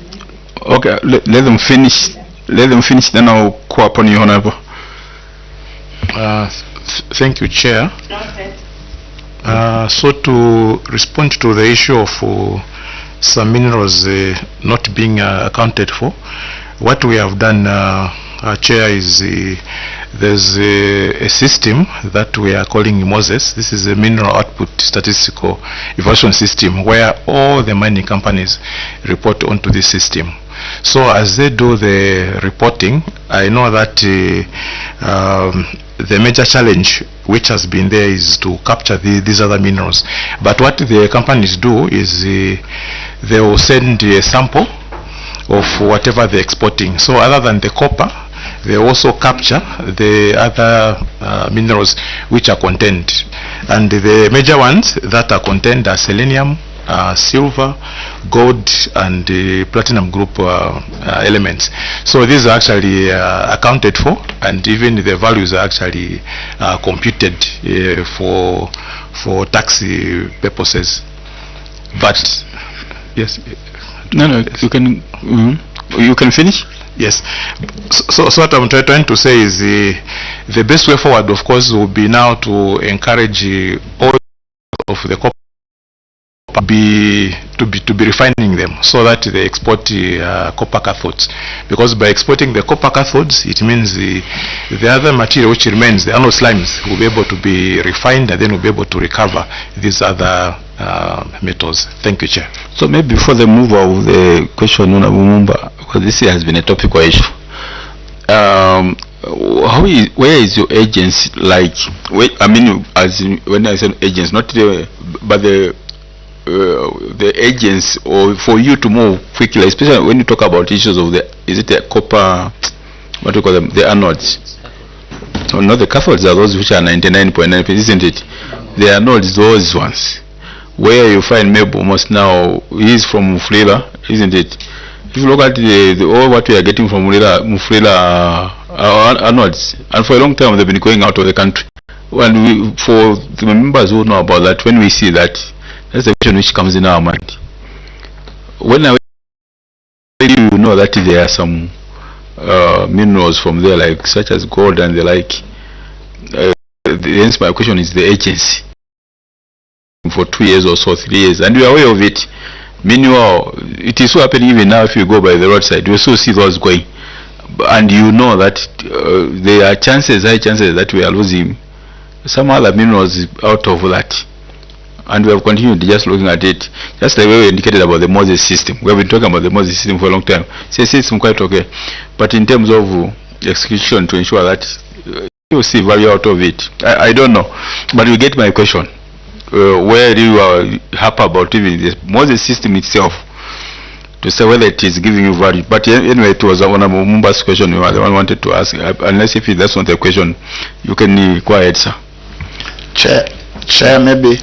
Okay, let them finish. Let them finish, then I'll call upon you, Honorable. Thank you, Chair. Okay. So to respond to the issue of some minerals not being accounted for, what we have done, Chair, is there's a system that we are calling Moses. This is a mineral output statistical evaluation system where all the mining companies report onto this system. So as they do the reporting, I know that the major challenge which has been there is to capture these other minerals. But what the companies do is they will send a sample of whatever they're exporting. So other than the copper, they also capture the other minerals which are contained. And the major ones that are contained are selenium, silver, gold, and platinum group elements. So these are actually accounted for, and even the values are actually computed for tax purposes. But yes, no, you can you can finish. Yes. So what I'm trying to say is the best way forward, of course, will be now to encourage all of the copper to be refining them so that they export copper cathodes, because by exporting the copper cathodes it means the other material which remains, the anode slimes, will be able to be refined and then will be able to recover these other metals. Thank you, Chair. So maybe before the move of the question on Mumba, because this has been a topical issue, where is your agency? Like, I mean, as in, when I say agents, not the, but the agents, or for you to move quickly, especially when you talk about issues of the, is it the copper, what do you call them, the anodes? Oh, not the cathodes are those which are 99.9%, isn't it? The anodes, those ones, where you find maybe almost now, is from Mufulira, isn't it? If you look at all what we are getting from Mufulira anodes, and for a long time they've been going out of the country. And for the members who know about that, when we see that, that's the question which comes in our mind. When you know that there are some minerals from there, like such as gold and the like, hence my question is the agency for 2 years or so, 3 years, and we are aware of it. Meanwhile, it is so happening even now. If you go by the roadside, you also see those going, and you know that there are chances, high chances, that we are losing some other minerals out of that. And we have continued just looking at it, just like we indicated about the Moses system. We have been talking about the Moses system for a long time. So it's system quite okay, but in terms of execution, to ensure that you see value out of it, I don't know. But you get my question. Where you are happy about even the Moses system itself, to say whether it is giving you value. But anyway, it was one of Mumba's question you are the one wanted to ask. Unless if that's not a question, you can go ahead, sir. Chair, maybe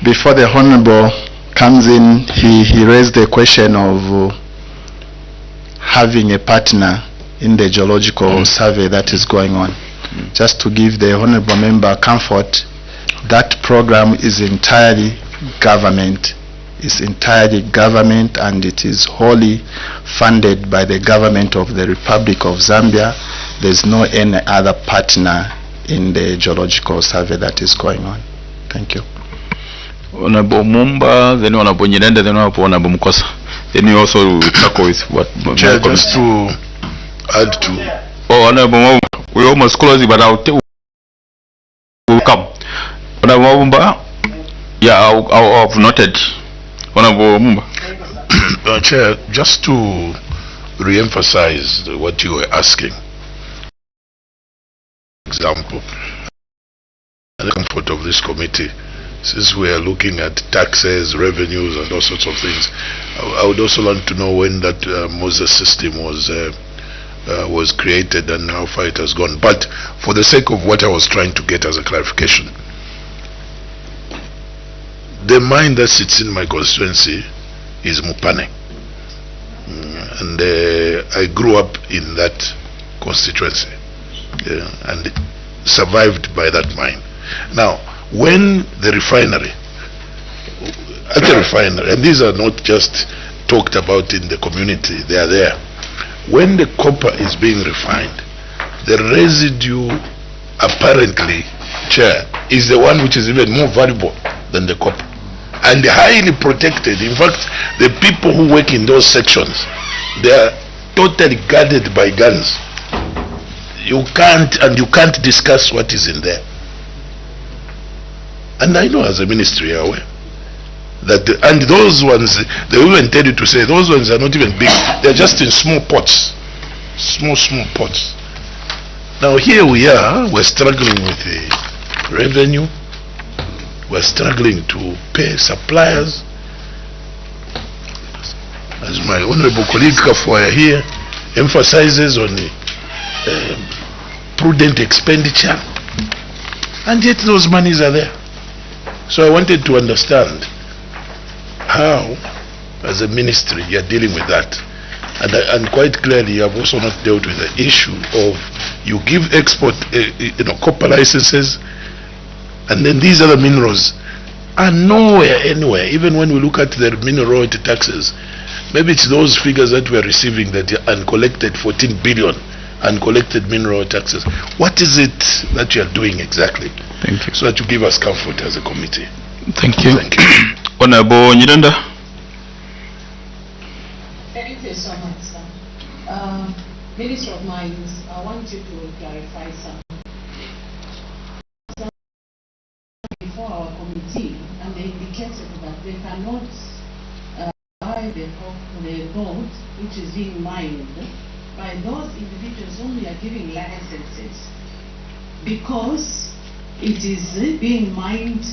before the Honorable comes in, he raised the question of having a partner in the geological survey that is going on. Just to give the Honorable member comfort, that program is entirely government. It's entirely government, and it is wholly funded by the government of the Republic of Zambia. There's no any other partner in the geological survey that is going on. Thank you. Honorable Mumba, then Honorable Nyirenda, then Honorable Mukosa. Then you also tackle with what? Chair, just to add to. Oh, Honorable Mumba, we almost close it, but we'll come. Honorable Mumba, yeah, I've noted. Honorable Mumba. Chair, just to re-emphasize what you were asking. Example, the comfort of this committee, since we are looking at taxes, revenues, and all sorts of things, I would also want to know when that Moses system was created and how far it has gone. But for the sake of what I was trying to get as a clarification, the mine that sits in my constituency is Mupane, and I grew up in that constituency. and survived by that mine. Now, when the refinery, at the refinery, and these are not just talked about in the community, they are there. When the copper is being refined, the residue apparently, Chair, is the one which is even more valuable than the copper and highly protected. In fact, the people who work in those sections, they are totally guarded by guns. You can't discuss what is in there. And I know as a ministry are aware that and those ones, they will even tell you to say those ones are not even big, they're just in small pots, small pots. Now here we are, we're struggling with the revenue, we're struggling to pay suppliers. As my honorable colleague Kafuaya here emphasizes on prudent expenditure, and yet those monies are there. So I wanted to understand how, as a ministry, you are dealing with that. And quite clearly, you have also not dealt with the issue of you give export, copper licenses, and then these other minerals are nowhere, anywhere. Even when we look at the mineral royalty taxes, maybe it's those figures that we are receiving that are uncollected, 14 billion uncollected mineral taxes. What is it that you are doing exactly? Thank you. So that you give us comfort as a committee. Thank you. Thank you. Honorable Nyirenda. Thank you so much, sir. Minister of Mines, I want you to clarify something. Before our committee, and they indicated that they cannot buy the gold which is being mined by those individuals whom we are giving licenses, because it is being mined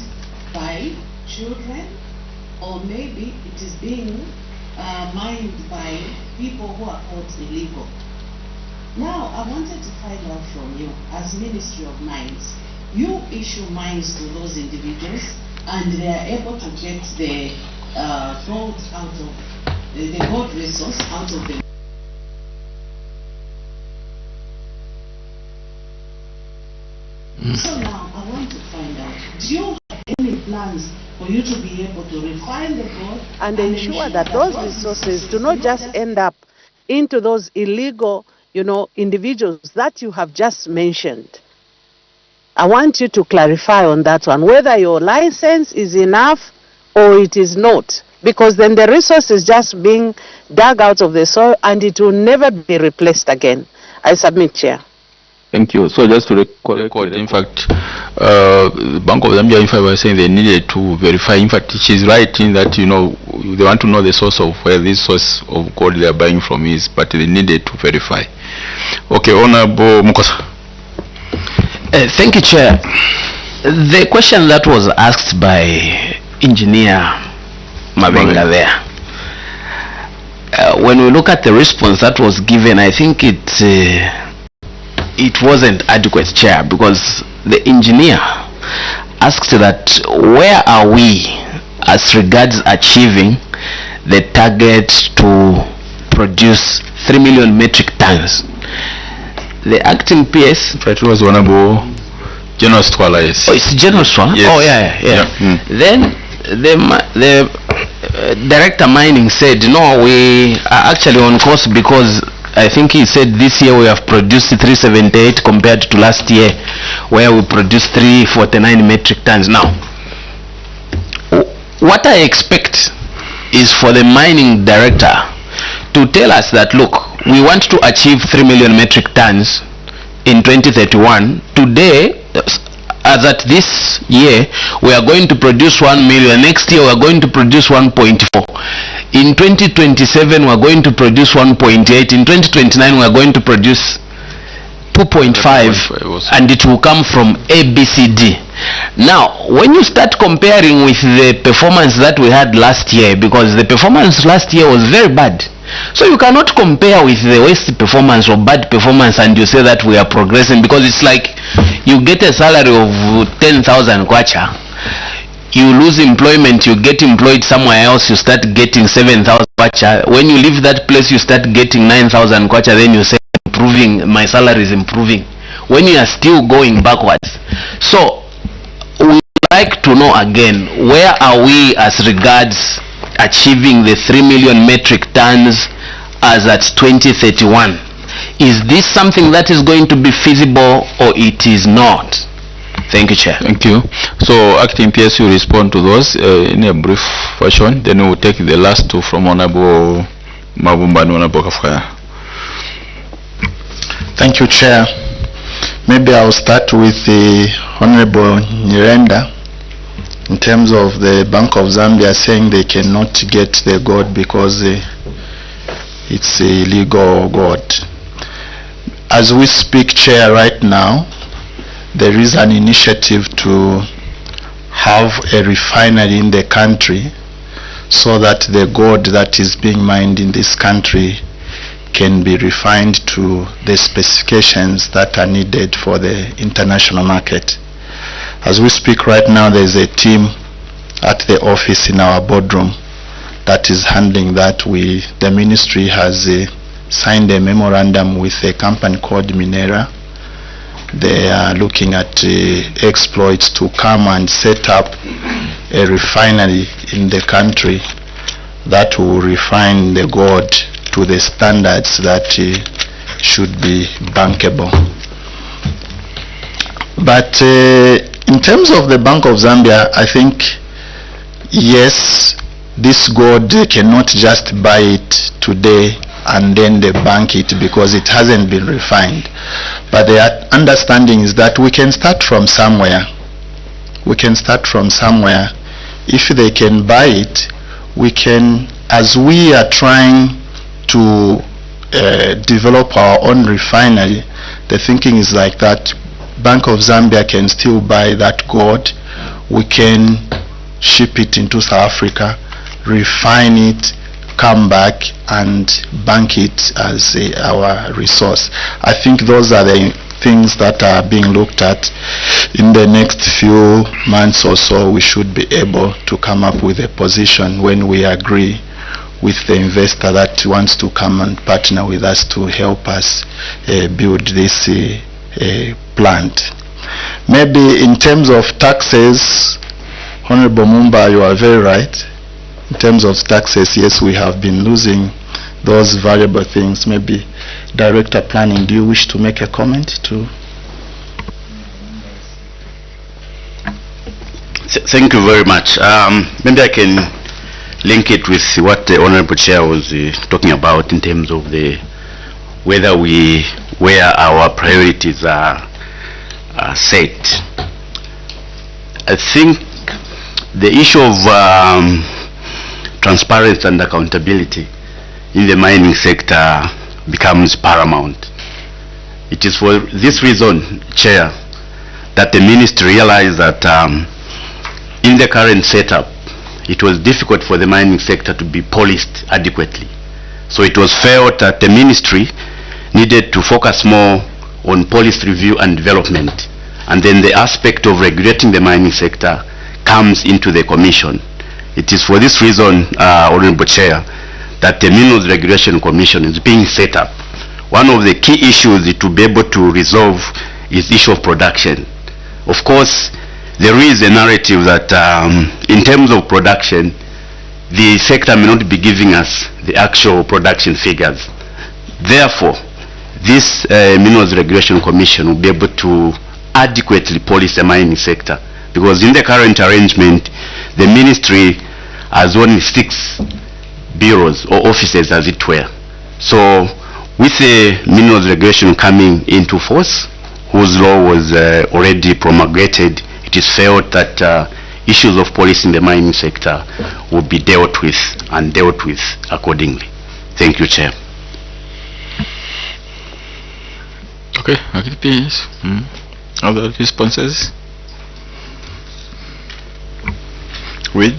by children, or maybe it is being mined by people who are caught illegal. Now, I wanted to find out from you, as Ministry of Mines, you issue mines to those individuals, and they are able to get the gold out of the gold resource out of the. So now I want to find out, do you have any plans for you to be able to refine the gold and ensure that those resources do not just end up into those illegal, individuals that you have just mentioned? I want you to clarify on that one, whether your license is enough or it is not, because then the resource is just being dug out of the soil and it will never be replaced again. I submit, Chair. Thank you. So just to record, in fact, Bank of Zambia, in fact, were saying they needed to verify. In fact, she's right in that, they want to know the source of where this source of gold they are buying from is, but they needed to verify. Okay, Honorable Mukosa. Thank you, Chair. The question that was asked by Engineer Mabenga there, when we look at the response that was given, I think it wasn't adequate, Chair, because the engineer asked that where are we as regards achieving the target to produce 3 million metric tons. The acting PS, it was Honorable General Stwala, yes. Oh, it's General Stwala? Yes. Oh, yeah. Then the Director Mining said, no, we are actually on course, because I think he said this year we have produced 378 compared to last year where we produced 349 metric tons. Now, what I expect is for the mining director to tell us that, look, we want to achieve 3 million metric tons in 2031. Today, as at this year, we are going to produce 1 million. Next year, we are going to produce 1.4. In 2027, we are going to produce 1.8. In 2029, we are going to produce 2.5, and it will come from ABCD. Now, when you start comparing with the performance that we had last year, because the performance last year was very bad, so you cannot compare with the worst performance or bad performance and you say that we are progressing, because it's like you get a salary of 10,000 kwacha, you lose employment, you get employed somewhere else, you start getting 7,000 kwacha. When you leave that place, you start getting 9,000 kwacha, then you say improving, my salary is improving. when you are still going backwards. So we would like to know again, where are we as regards achieving the 3 million metric tons as at 2031? Is this something that is going to be feasible or it is not? Thank you, Chair. Thank you. So Acting PS will respond to those in a brief fashion. Then we will take the last two from Honorable Mavumba and Honorable Kafwaya. Thank you, Chair. Maybe I'll start with the Honorable Nyirenda in terms of the Bank of Zambia saying they cannot get the gold because it's illegal gold. As we speak, Chair, right now, there is an initiative to have a refinery in the country so that the gold that is being mined in this country can be refined to the specifications that are needed for the international market. As we speak right now, there is a team at the office in our boardroom that is handling that. The ministry has signed a memorandum with a company called Minera. They are looking at exploits to come and set up a refinery in the country that will refine the gold to the standards that should be bankable. But in terms of the Bank of Zambia, I think, yes, this gold, they cannot just buy it today and then they bank it because it hasn't been refined. But the understanding is that we can start from somewhere. We can start from somewhere. If they can buy it, we can, as we are trying to develop our own refinery, the thinking is like that. Bank of Zambia can still buy that gold. We can ship it into South Africa, refine it, come back and bank it as our resource. I think those are the things that are being looked at. In the next few months or so, we should be able to come up with a position when we agree with the investor that wants to come and partner with us to help us build this plant. Maybe in terms of taxes, Honorable Mumba, you are very right. In terms of taxes, yes, we have been losing those valuable things. Maybe Director Planning, do you wish to make a comment to? Thank you very much. Maybe I can link it with what the Honorable Chair was talking about in terms of where our priorities are set. I think the issue of transparency and accountability in the mining sector becomes paramount. It is for this reason, Chair, that the ministry realized that in the current setup, it was difficult for the mining sector to be policed adequately. So it was felt that the ministry needed to focus more on policy review and development, and then the aspect of regulating the mining sector comes into the commission. It is for this reason, Honorable Chair, that the Minerals Regulation Commission is being set up. One of the key issues it will be able to resolve is the issue of production. Of course, there is a narrative that in terms of production, the sector may not be giving us the actual production figures. Therefore, this Minerals Regulation Commission will be able to adequately police the mining sector, because in the current arrangement, the ministry has only 6 bureaus or offices, as it were. So with the minerals regulation coming into force, whose law was already promulgated, it is felt that issues of policy in the mining sector will be dealt with and dealt with accordingly. Thank you, Chair. Okay, please. Other responses? We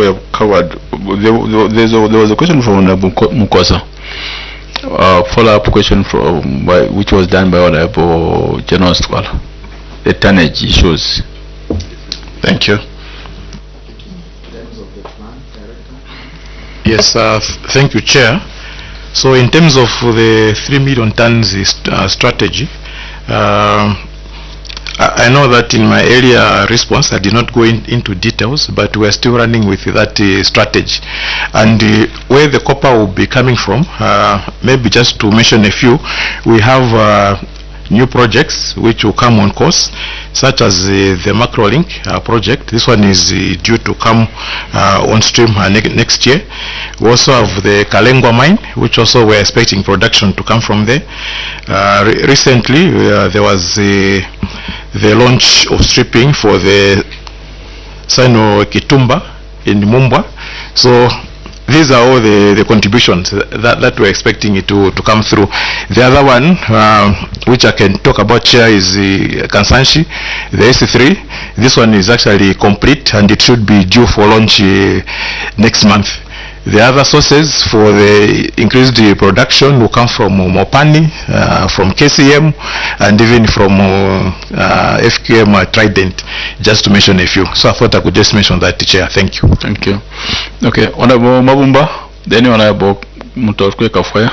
have covered. There was a question from Mukosa. Follow-up question from which was done by Honorable General Squala. The tonnage issues. Thank you. Yes, thank you, Chair. So in terms of the 3 million tons strategy, I know that in my earlier response I did not go into details, but we are still running with that strategy. And where the copper will be coming from, maybe just to mention a few, we have new projects which will come on course, such as the Macrolink project. This one is due to come on stream next year. We also have the Kalengwa mine, which also we're expecting production to come from there. Recently there was the launch of stripping for the Sino Kitumba in Mumbwa. So these are all the contributions that we're expecting it to come through. The other one, which I can talk about, Chair, is Kansanshi, the SC3. This one is actually complete and it should be due for launch next month. The other sources for the increased production will come from Mopani, from KCM, and even from FQM Trident, just to mention a few. So I thought I could just mention that, Chair. Thank you. Thank you. Okay, Honorable Mabumba, then Honorable Mutokwe Kafwaya.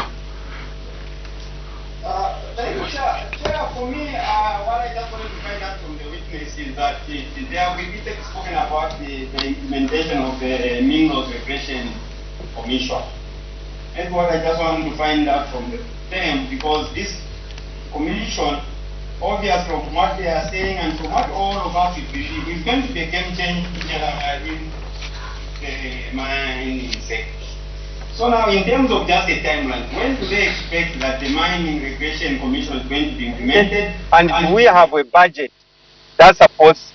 Thank you, Chair. Chair, for me, what I just wanted to find out from the witness is that there will be spoken about the implementation of the Minerals Regression Commission. That's what I just wanted to find out from them, because this commission, obviously from what they are saying and from what all of us believe, is going to be a game changer in the mining sector. So now, in terms of just a timeline, when do they expect that the Mining Regression Commission is going to be implemented? And do we have a budget that supports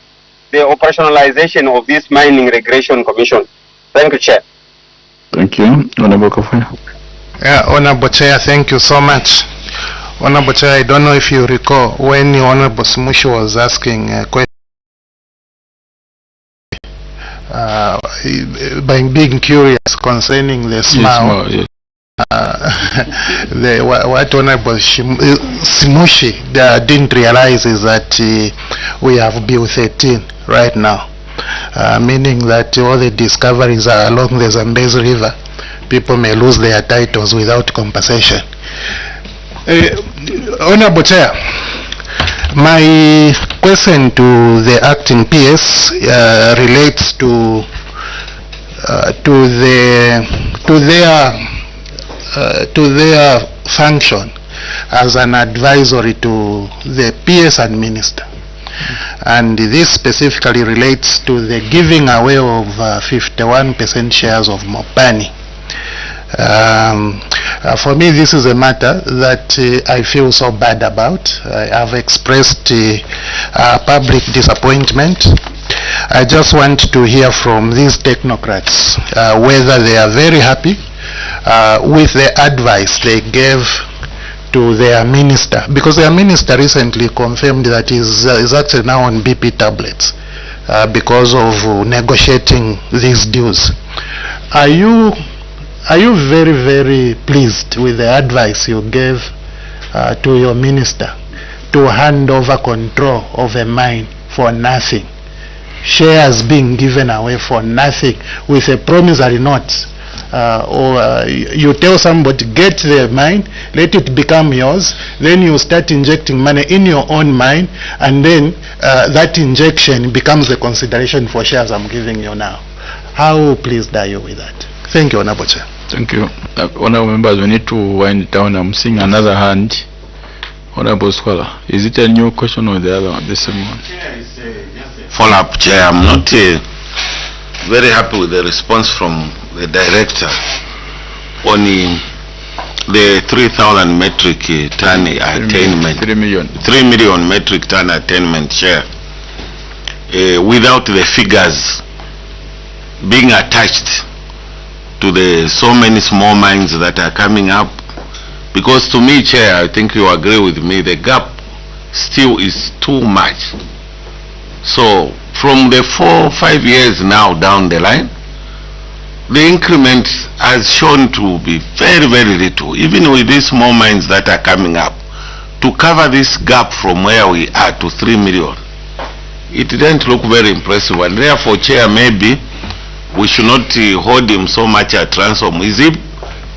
the operationalization of this Mining Regression Commission? Thank you, Chair. Thank you. Honorable Kafwaya. Yeah, Honorable Chair, thank you so much. Honorable Chair, I don't know if you recall when Honorable Smushi was asking a question, by being curious concerning the SMAO. Yes, what Honorable Smushi didn't realize is that we have Bill 13 right now. Meaning that all the discoveries are along the Zambezi River. People may lose their titles without compensation. Honorable Chair, my question to the acting PS relates to their function as an advisory to the PS and Minister. And this specifically relates to the giving away of 51% shares of Mopani. For me, this is a matter that I feel so bad about. I've expressed public disappointment. I just want to hear from these technocrats whether they are very happy with the advice they gave to their minister, because their minister recently confirmed that is actually now on BP tablets because of negotiating these deals. Are you very, very pleased with the advice you gave to your minister to hand over control of a mine for nothing, shares being given away for nothing with a promissory note? Or you tell somebody, get the mine, let it become yours, then you start injecting money in your own mine, and then that injection becomes the consideration for shares I'm giving you now. How pleased are you with that? Thank you, Honorable Chair. Thank you. Honorable members, we need to wind down. I'm seeing another hand. Honorable Scholar, is it a new question or the other one, the same one? Follow-up, Chair. I'm not very happy with the response from the director on the 3,000 metric ton attainment. 3 million metric ton attainment share, without the figures being attached to the so many small mines that are coming up. Because to me, Chair, I think you agree with me, the gap still is too much. So from the 4 or 5 years now down the line, the increment has shown to be very, very little, even with these small mines that are coming up, to cover this gap from where we are to 3 million. It didn't look very impressive, and therefore, Chair, maybe we should not hold him so much at ransom. Is he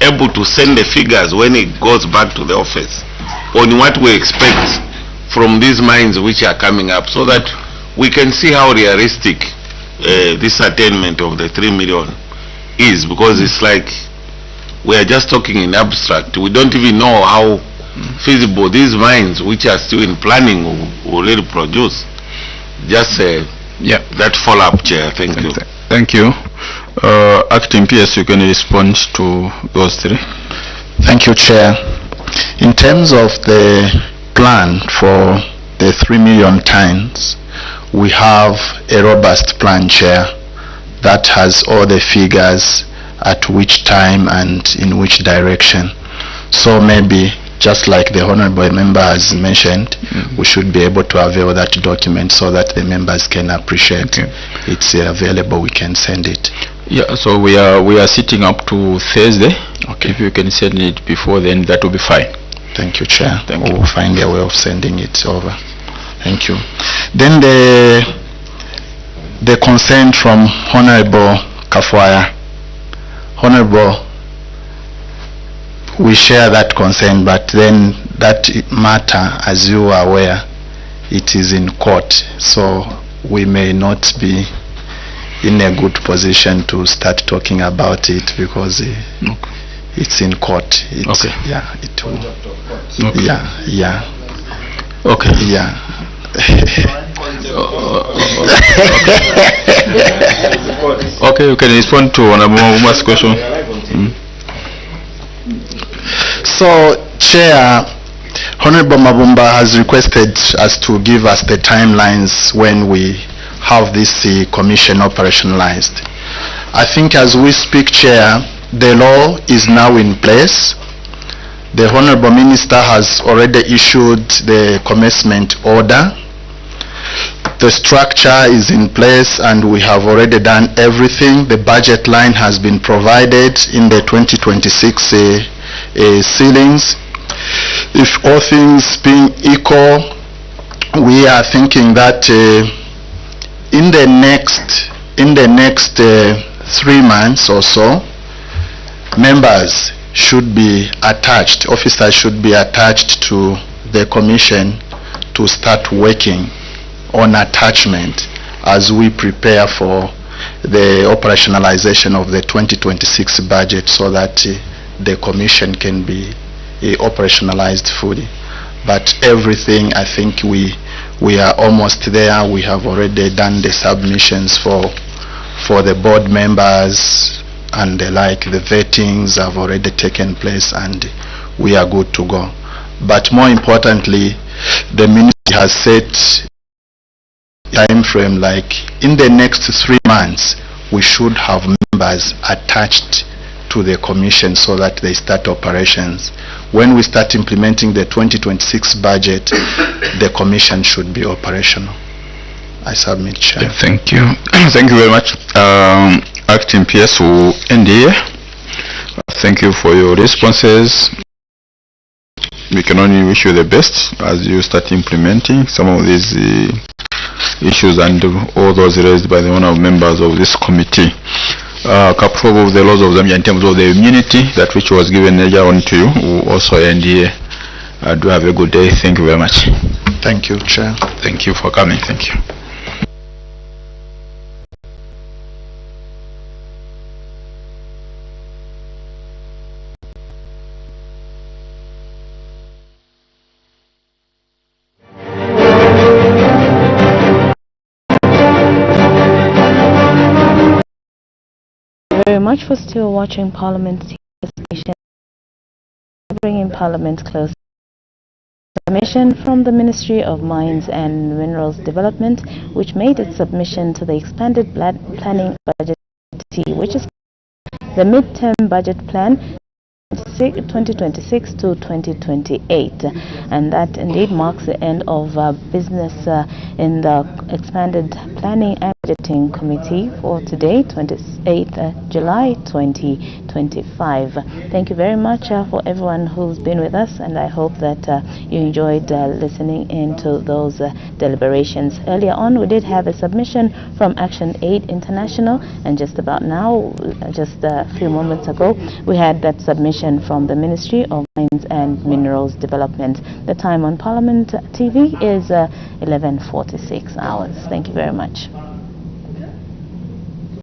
able to send the figures when he goes back to the office on what we expect from these mines which are coming up, so that we can see how realistic this attainment of the 3 million is, because it's like we are just talking in abstract. We don't even know how feasible these mines which are still in planning will really produce. Just that follow-up, Chair. Thank you. Thank you. Acting PS, you can respond to those three. Thank you, Chair. In terms of the plan for the 3 million tons, we have a robust plan, Chair, that has all the figures at which time and in which direction. So maybe, just like the Honorable Member has mentioned, we should be able to avail that document so that the members can appreciate it's available. We can send it. Yeah, so we are sitting up to Thursday. Okay. If you can send it before then, that will be fine. Thank you, Chair. Thank you. We'll find a way of sending it over. Thank you. Then the concern from Honorable Kafwaya. Honorable, we share that concern, but then that matter, as you are aware, it is in court, so we may not be in a good position to start talking about it because it's in court. It's, okay. Yeah, it will. Okay. Yeah. Okay. Yeah. Okay, you can respond to Honorable Mabuma's question. So, Chair, Honorable Mabumba has requested us to give us the timelines when we have this commission operationalized. I think as we speak, Chair, the law is now in place. The Honorable Minister has already issued the commencement order. The structure is in place and we have already done everything. The budget line has been provided in the 2026 ceilings. If all things being equal, we are thinking that in the next 3 months or so, members should be attached, officers should be attached to the commission to start working on attachment as we prepare for the operationalization of the 2026 budget so that the commission can be operationalized fully. But everything, I think we are almost there. We have already done the submissions for the board members and the like. The vettings have already taken place and we are good to go. But more importantly, the ministry has set time frame, like in the next 3 months we should have members attached to the commission so that they start operations. When we start implementing the 2026 budget, the commission should be operational. I submit, Chair. Yeah, thank you. Thank you very much. Acting PS will end here. Thank you for your responses. We can only wish you the best as you start implementing some of these issues and all those raised by the honourable members of this committee. Couple of the laws of Zambia in terms of the immunity, that which was given earlier on to you, will also end here. Do have a good day. Thank you very much. Thank you, Chair. Thank you for coming. Thank you. Very much for still watching Parliament station, bringing Parliament close. Submission from the Ministry of Mines and Minerals Development, which made its submission to the expanded planning budget, which is the mid-term budget plan 2026 to 2028, and that indeed marks the end of business in the expanded planning and Budgeting Committee for today, 28th July 2025. Thank you very much for everyone who's been with us, and I hope that you enjoyed listening into those deliberations. Earlier on, we did have a submission from Action Aid International, and just about now, just a few moments ago, we had that submission from the Ministry of Mines and Minerals Development. The time on Parliament TV is 11:46 hours. Thank you very much.